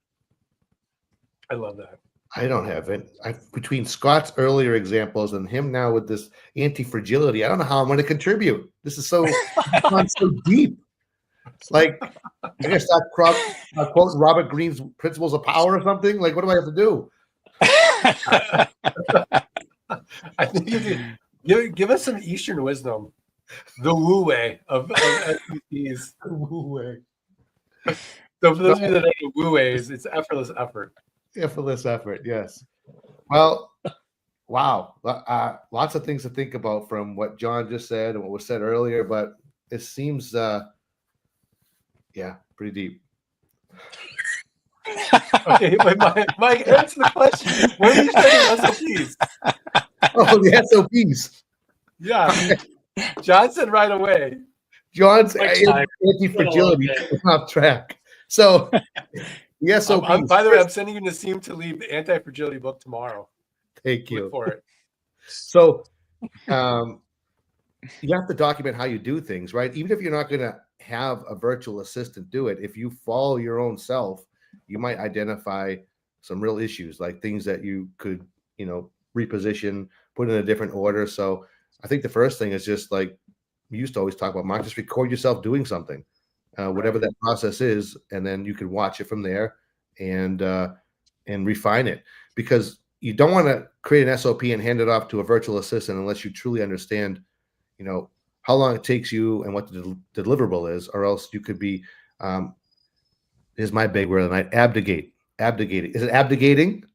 I love that. I don't have it. Between Scott's earlier examples and him now with this anti-fragility, I don't know how I'm going to contribute. This is so so deep. Like, you're going to start quoting Robert Greene's Principles of Power or something? Like, what do I have to do? I think give us some Eastern wisdom. The Wu way of SPCs. The Wu way. So for those of you that know the Wu ways, it's effortless effort. Effortless effort, yes. Well, wow. Lots of things to think about from what John just said and what was said earlier, but it seems, pretty deep. Okay, wait, Mike, answer the question. When are you starting SOPs? Oh, the SOPs. Yeah. John said right away. John's Mike's time. anti-fragility Oh, okay. is off track. So, the SOPs. By the way, I'm sending you Nassim Taleb, the anti-fragility book tomorrow. Thank you. Look for it. So, you have to document how you do things, right? Even if you're not going to have a virtual assistant do it, if you follow your own self, you might identify some real issues, like things that you could, reposition, put in a different order. So I think the first thing is just like we used to always talk about, Mark, just record yourself doing something, whatever that process is, and then you can watch it from there and refine it, because you don't want to create an SOP and hand it off to a virtual assistant unless you truly understand, how long it takes you and what the deliverable is, or else you could be, here's my big word tonight, abdicating. Is it abdicating?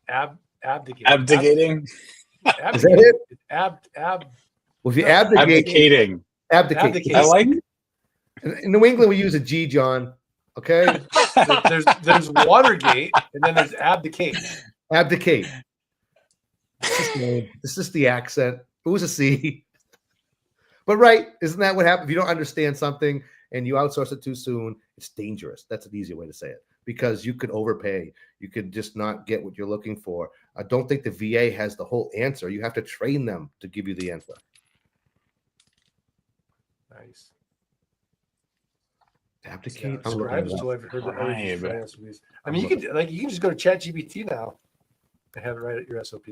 Abdicating. Abdicating. Is that it? Well, if you abdicate, Abdicate. I like. In New England, we use a G, John. Okay. there's Watergate, and then there's abdicate. Abdicate. This is the accent. It was a C. But right, isn't that what happens? If you don't understand something and you outsource it too soon, it's dangerous. That's an easier way to say it, because you could overpay. You could just not get what you're looking for. I don't think the VA has the whole answer. You have to train them to give you the answer. Nice. Abdicate. Yeah, scribe is still I've heard that. I mean, you can just go to ChatGPT now and have it write your SOP.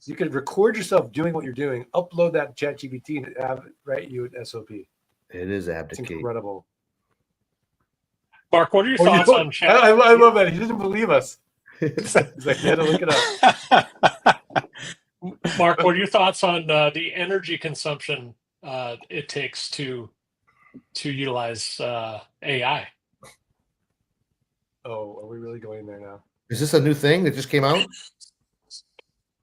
You could record yourself doing what you're doing, upload that to ChatGPT, and have it write you an SOP. It is abdicate. It's incredible. Mark, what are your thoughts on chat? I love that. He doesn't believe us. He's like, he had to look it up. Mark, what are your thoughts on the energy consumption it takes to utilize AI? Oh, are we really going there now? Is this a new thing that just came out?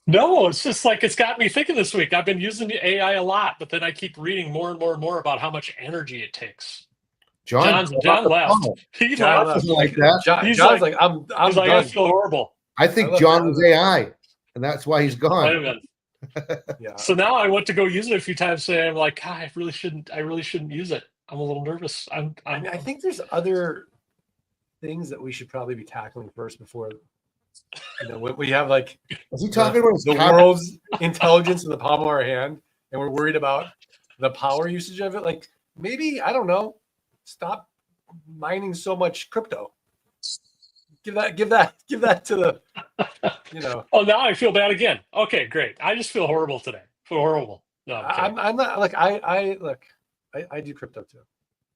No, it's just like it's got me thinking this week. I've been using the AI a lot, but then I keep reading more and more and more about how much energy it takes. John left. He left. Like that. John's like, I'm like, done. I feel horrible. I think John was AI, and that's why he's gone. Wait a minute. Yeah. So now I went to go use it a few times today. I'm like, God, I really shouldn't use it. I'm a little nervous. I think there's other things that we should probably be tackling first before, we have like is he talking about the world's intelligence in the palm of our hand, and we're worried about the power usage of it. Like, maybe, I don't know, stop mining so much crypto. Give that to the, Oh, now I feel bad again. Okay, great. I just feel horrible today. Feel horrible. No, I'm not like I do crypto too.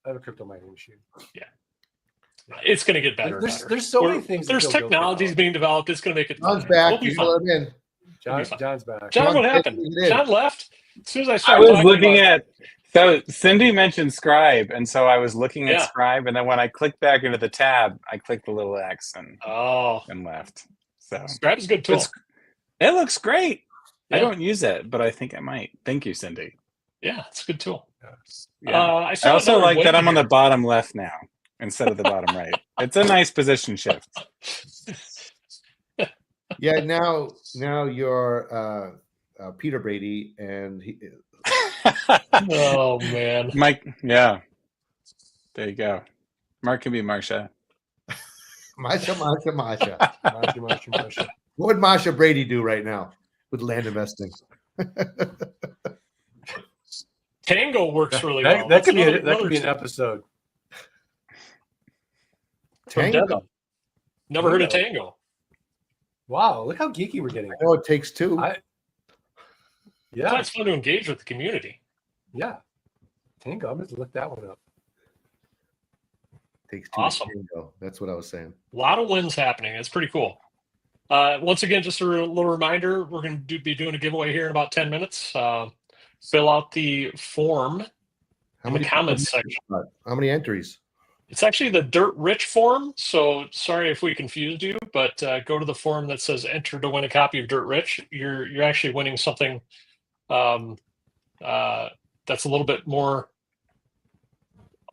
I have a crypto mining machine. Yeah. It's going to get better. There's so many things. There's technologies being developed. It's going to make it. John's back. We'll be fine. John's back. John, what happened? John left. As soon as I I started was looking at. So Cindy mentioned Scribe, and so I was looking at Scribe, and then when I clicked back into the tab, I clicked the little X and left. So Scribe is a good tool. It looks great. Yeah. I don't use it, but I think I might. Thank you, Cindy. Yeah, it's a good tool. Yeah. I also like that I'm on the bottom left now instead of the bottom right. It's a nice position shift. Yeah, now you're Peter Brady, and he. Oh man, Mike. Yeah, there you go. Mark can be Marsha. Marsha. Marsha. What would Marsha Brady do right now with land investing? Tango works really well. That could be an episode. Tango. Never heard of Tango. Wow, look how geeky we're getting. I know it takes two. Yeah, it's fun to engage with the community. Yeah, Tango. I'm going to look that one up. Takes two. Awesome. Tango. That's what I was saying. A lot of wins happening. It's pretty cool. Once again, just a little reminder: we're going to be doing a giveaway here in about 10 minutes. Fill out the form in the comments section. How many entries? It's actually the Dirt Rich form. So sorry if we confused you, but go to the form that says "Enter to win a copy of Dirt Rich." You're actually winning something that's a little bit more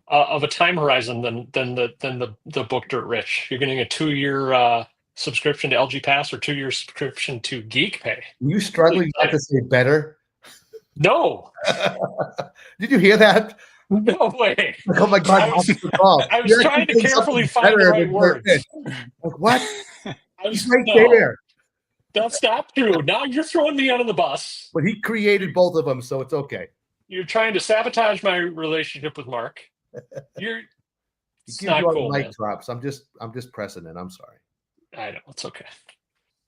of a time horizon than the book Dirt Rich. You're getting a 2-year subscription to LG Pass or 2-year subscription to Geek Pay. Are you struggling not to say better? No. Did you hear that? No way. Oh my God! I was trying to carefully find the right words. Like what? He's right there. That's not true. Now you're throwing me under the bus. But he created both of them, so it's okay. You're trying to sabotage my relationship with Mark. You're He it's gives not you all cool, the mic man. drops. I'm just pressing it. I'm sorry. I know it's okay.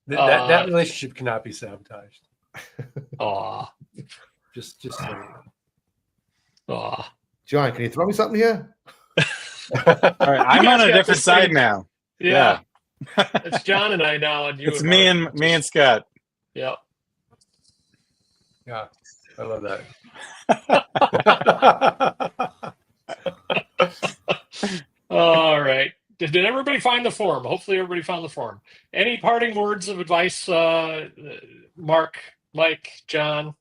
That relationship cannot be sabotaged. Aw, Just saying. aw. John, can you throw me something here? All right, I'm guys on a got different this side thing. now. Yeah, it's John and I now, and you. It's and me Mark. and Scott. Yeah. Yeah, I love that. All right. Did everybody find the form? Hopefully, everybody found the form. Any parting words of advice, Mark, Mike, John?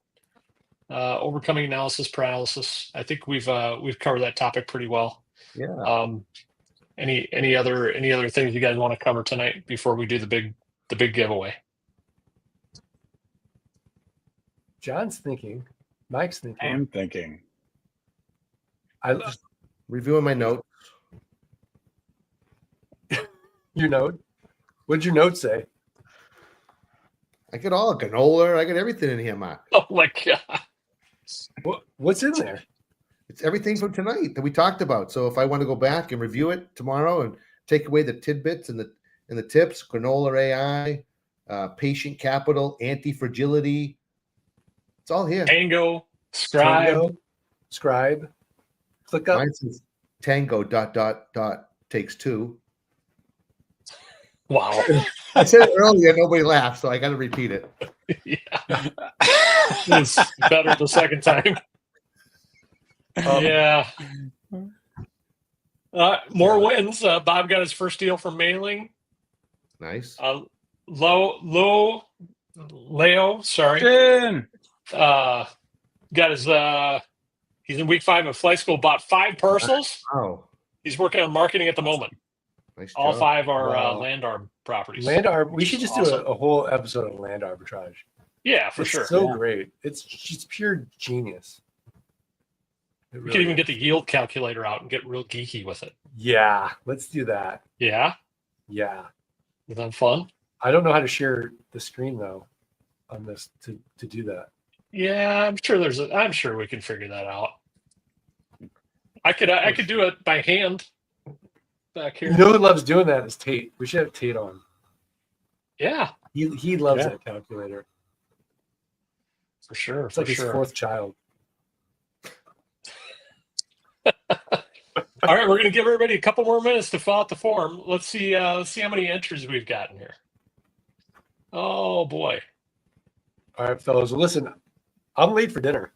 Overcoming analysis paralysis. I think we've covered that topic pretty well. Yeah. Any other things you guys want to cover tonight before we do the big giveaway? John's thinking. Mike's thinking. I am thinking. Reviewing my notes. Your note. What'd your note say? I get all granola. I get everything in here, Mark. Oh my god! What's in there? It's everything from tonight that we talked about. So if I want to go back and review it tomorrow and take away the tidbits and the tips, granola AI, patient capital, anti-fragility, it's all here. Tango, Scribe. Scribe. Click up. Mine says Tango ... takes two. Wow. I said it earlier, nobody laughed, so I got to repeat it. Yeah. It's better the second time. Yeah. More wins. Bob got his first deal from mailing. Nice. Leo, sorry. Jen! Got his he's in week 5 of flight school, bought 5 parcels. Oh, He's working on marketing at the moment. nice All job. 5 are Wow. land arb properties. Land arb. We should just do Awesome. a whole episode on land arbitrage. Yeah, for It's sure. so Yeah. great. It's just pure genius. It We really could even is. get the yield calculator out and get real geeky with it. Yeah, let's do that. Yeah? Yeah. Is that fun? I don't know how to share the screen though on this to do that. Yeah, I'm sure we can figure that out. I could do it by hand back here. You know who loves doing that is Tate. We should have Tate on. Yeah, He loves Yeah. that calculator. for sure. It's like his 4th child. All right, we're going to give everybody a couple more minutes to fill out the form. Let's see how many entries we've got in here. Oh boy! All right, fellas. Well, listen, I'm late for dinner.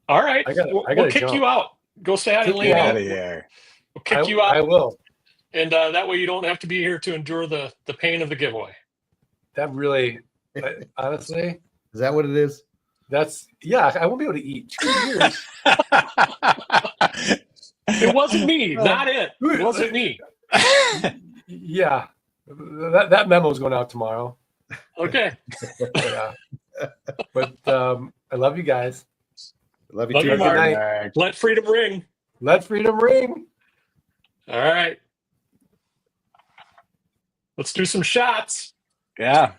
All right, I gotta we'll kick jump. you out. Go say hi to Kick me Lane. out. Out of here. We'll kick you I out, will. and that way you don't have to be here to endure the pain of the giveaway. That really, honestly, Is that what it is? I won't be able to eat 2 years. It wasn't me, not it. It wasn't me. Yeah, that memo is going out tomorrow. Okay. Yeah, but I love you guys. Love you Love too. you, Mark. night. Let freedom ring. Let freedom ring. All right. Let's do some shots. Yeah.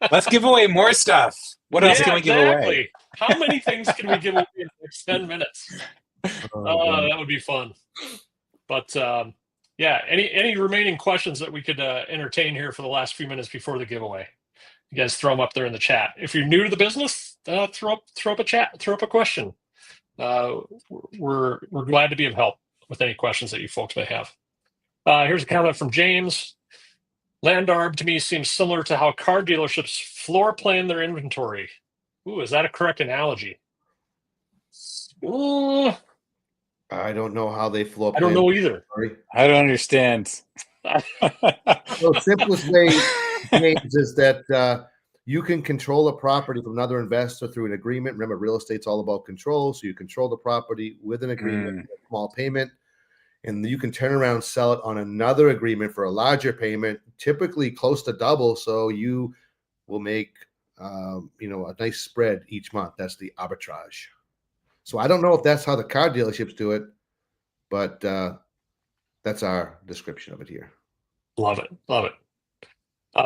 Let's give away more stuff. What else Yeah, can we give away? exactly. How many things can we give away in the next 10 minutes? Oh, That would be fun. But yeah, any remaining questions that we could entertain here for the last few minutes before the giveaway? You guys throw them up there in the chat. If you're new to the business, throw up a question. We're glad to be of help with any questions that you folks may have. Here's a comment from James. Land arb to me seems similar to how car dealerships floor plan their inventory. Ooh, is that a correct analogy? Ooh, I don't know how they flow. I don't know either. I don't understand. The simplest way, James, is that you can control a property from another investor through an agreement. Remember, real estate's all about control. So you control the property with an agreement, a small payment, and you can turn around and sell it on another agreement for a larger payment, typically close to double. So you will make a nice spread each month. That's the arbitrage. So I don't know if that's how the car dealerships do it, but that's our description of it here. Love it. Love it.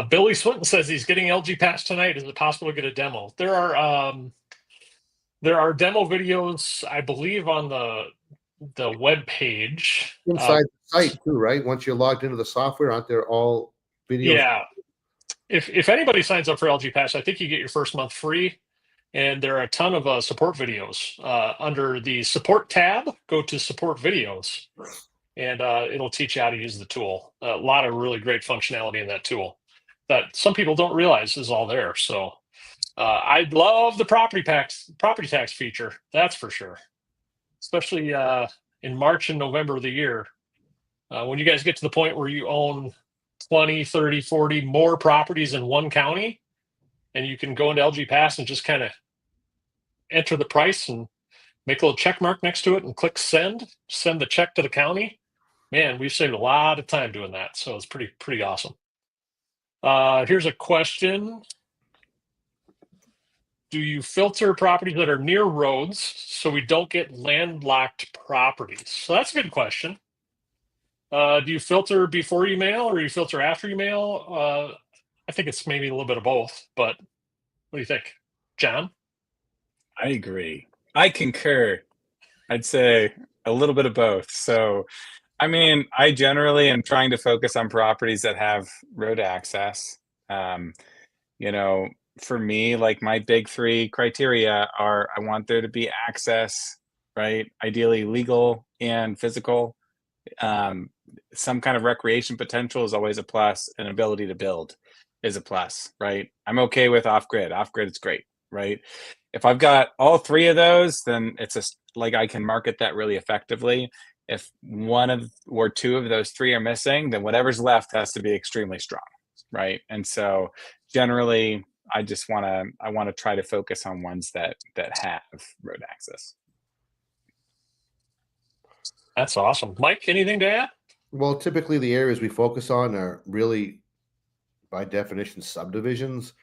Billy Swinton says he's getting LG Pass tonight. Is it possible to get a demo? There are demo videos, I believe, on the web page. Inside the site too, right? Once you're logged into the software, aren't there all videos? Yeah. If anybody signs up for LG Pass, I think you get your first month free. And there are a ton of support videos. Under the support tab, go to support videos, and it'll teach you how to use the tool. A lot of really great functionality in that tool that some people don't realize is all there. So I love the property tax feature. That's for sure. Especially in March and November of the year, when you guys get to the point where you own 20, 30, 40 more properties in one county, and you can go into LG Pass and just kind of enter the price and make a little check mark next to it and click send the check to the county. Man, we've saved a lot of time doing that. So it's pretty awesome. Here's a question. Do you filter properties that are near roads so we don't get landlocked properties? So that's a good question. Do you filter before you mail or you filter after you mail? I think it's maybe a little bit of both, but what do you think, John? I agree. I concur. I'd say a little bit of both. So, I mean, I generally am trying to focus on properties that have road access. You know, for me, like my big three criteria are I want there to be access, right? Ideally legal and physical. Some kind of recreation potential is always a plus, and ability to build is a plus, right? I'm okay with off-grid. Off-grid is great, right? If I've got all three of those, then it's just like I can market that really effectively. If one of or two of those three are missing, then whatever's left has to be extremely strong, right? And so generally, I want to try to focus on ones that have road access. That's awesome. Mike, anything to add? Well, typically the areas we focus on are really, by definition, subdivisions,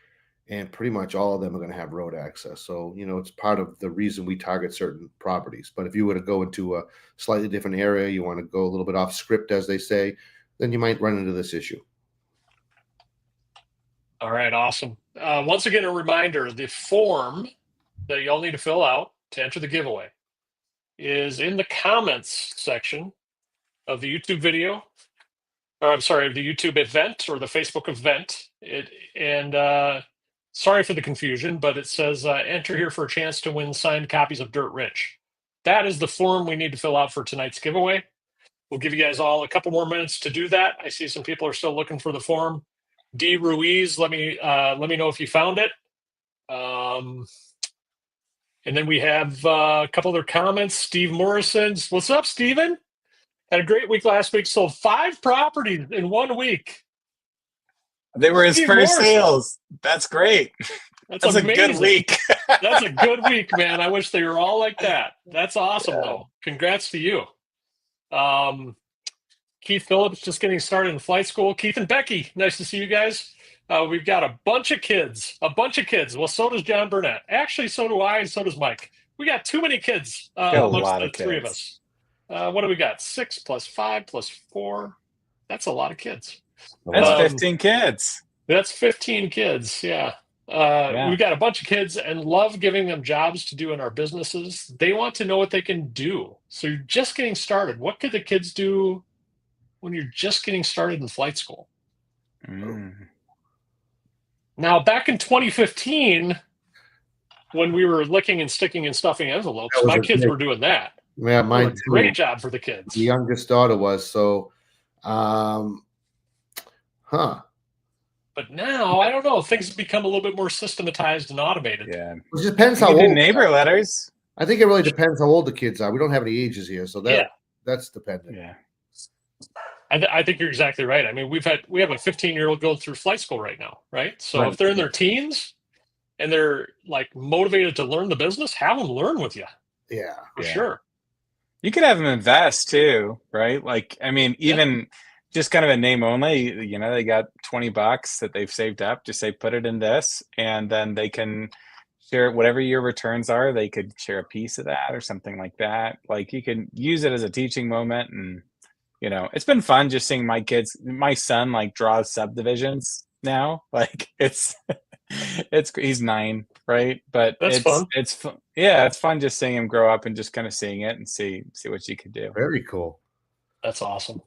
and pretty much all of them are going to have road access. So, you know, it's part of the reason we target certain properties. But if you were to go into a slightly different area, you want to go a little bit off script, as they say, then you might run into this issue. All right, awesome. Once again, a reminder, the form that you'll need to fill out to enter the giveaway is in the comments section of the YouTube video, or I'm sorry, the YouTube event or the Facebook event. Sorry for the confusion, but it says enter here for a chance to win signed copies of Dirt Rich. That is the form we need to fill out for tonight's giveaway. We'll give you guys all a couple more minutes to do that. I see some people are still looking for the form. D. Ruiz, let me know if you found it. And then we have a couple other comments. Steve Morrison's, what's up, Steven? Had a great week last week. Sold 5 properties in 1 week. They were his first sales. That's great. That's a good week. That's a good week, man. I wish they were all like that. That's awesome, though. Congrats to you. Keith Phillips just getting started in flight school. Keith and Becky, nice to see you guys. We've got a bunch of kids. Well, so does John Burnett. Actually, so do I, and so does Mike. We got too many kids amongst the three of us. What do we got? 6 plus 5 plus 4. That's a lot of kids. That's 15 kids. That's 15 kids, yeah. We've got a bunch of kids and love giving them jobs to do in our businesses. They want to know what they can do. So you're just getting started. What could the kids do when you're just getting started in flight school? Now, back in 2015, when we were licking and sticking and stuffing envelopes, my kids were doing that. Yeah, mine too. Great job for the kids. The youngest daughter was, so But now, I don't know, things have become a little bit more systematized and automated. Yeah. It depends how old. Neighbor letters. I think it really depends how old the kids are. We don't have any ages here, so that's dependent. Yeah. I think you're exactly right. I mean, we have a 15-year-old going through flight school right now, right? So if they're in their teens and they're like motivated to learn the business, have them learn with you. Yeah. For sure. You could have them invest too, right? Like, I mean, even just kind of a name only, you know, they got $20 that they've saved up, just say, put it in this, and then they can share whatever your returns are. They could share a piece of that or something like that. Like, you can use it as a teaching moment. And, you know, it's been fun just seeing my son like draw subdivisions, now. Like it's he's 9, right? But That's fun. It's fun. Yeah, it's fun just seeing him grow up and just kind of seeing it and see what you could do. Very cool. That's awesome.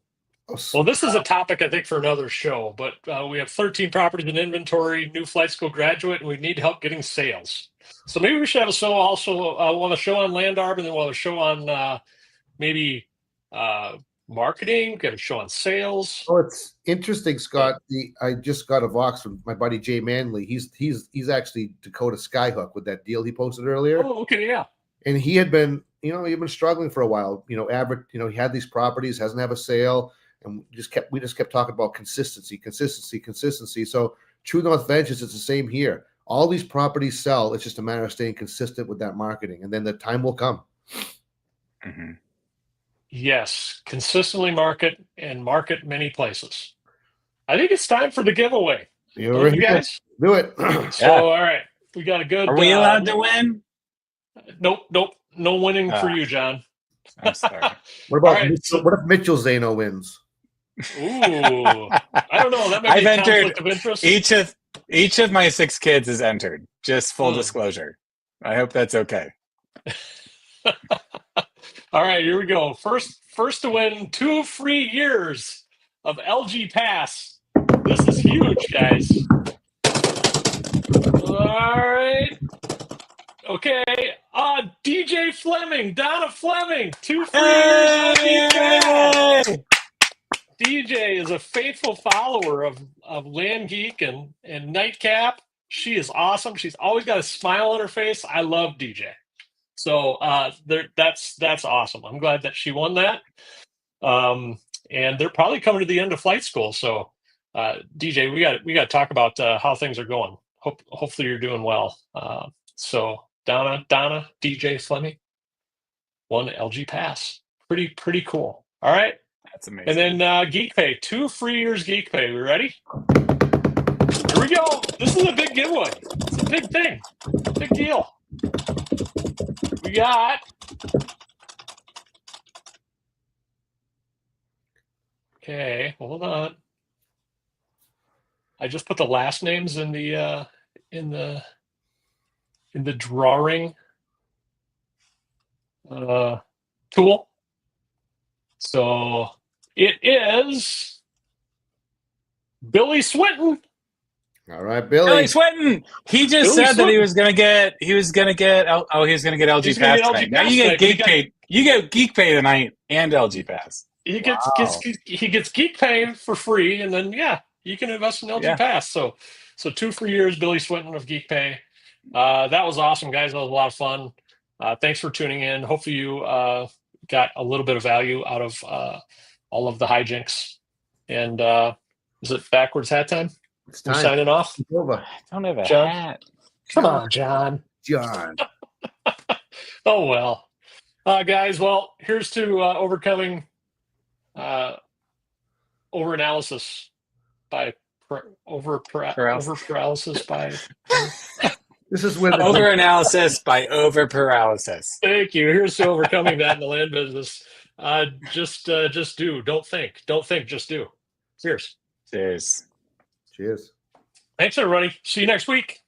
Oh, Well, this is a topic, I think, for another show, but we have 13 properties in inventory, new flight school graduate, and we need help getting sales. So maybe we should have a show also. We'll have a show on land arb, and then we'll have a show on maybe marketing, get a show on sales. Oh, it's interesting, Scott. I just got a Vox from my buddy Jay Manley. He's actually Dakota Skyhook with that deal he posted earlier. Oh, okay, yeah. And he had been, he'd been struggling for a while. Average, he had these properties, hasn't have a sale, and we just kept talking about consistency. So True North Ventures, it's the same here. All these properties sell. It's just a matter of staying consistent with that marketing, and then the time will come. Mm-hmm. Yes, consistently market many places. I think it's time for the giveaway. You guys do it. So, all right, we got a good. Are we allowed to win? Nope, no winning for you, John. I'm sorry. What about right, what if Mitchell Zano wins? Ooh, I don't know. That might be a conflict of interest. Each of my 6 kids is entered. Just full disclosure. I hope that's okay. All right, here we go. First to win 2 free years of LG Pass. This is huge, guys. All right. Okay. DJ Fleming, Donna Fleming, 2 free years LG Pass. DJ is a faithful follower of Land Geek and Nite Cap. She is awesome. She's always got a smile on her face. I love DJ. So that's awesome. I'm glad that she won that. And they're probably coming to the end of flight school. So DJ, we got to talk about how things are going. Hopefully you're doing well. So Donna, DJ Fleming, won LG Pass. Pretty cool. All right. That's amazing. And then Geek Pay, 2 free years Geek Pay. We ready? Here we go. This is a big giveaway. It's a big thing. Big deal. We got okay. Hold on. I just put the last names in the drawing tool. So it is Billy Swinton. All right, Billy. Billy Swinton. He just said that he was gonna get LG Pass tonight. Now you get Geek Pay. You get Geek Pay tonight and LG Pass. He gets Geek Pay for free, and then you can invest in LG Pass. So 2 free years, Billy Swinton of Geek Pay. That was awesome, guys. That was a lot of fun. Thanks for tuning in. Hopefully you got a little bit of value out of all of the hijinks. And is it backwards hat time? It's We're time. signing off. It's over. I don't have a John? hat. Come on, John. Oh, well. Guys, well, here's to overcoming overanalysis by overparalysis by... This is where Overanalysis by overparalysis. Thank you. Here's to overcoming that in the land business. Just do. Don't think. Don't think. Just do. Cheers. Cheers. Cheers. Thanks, everybody. See you next week.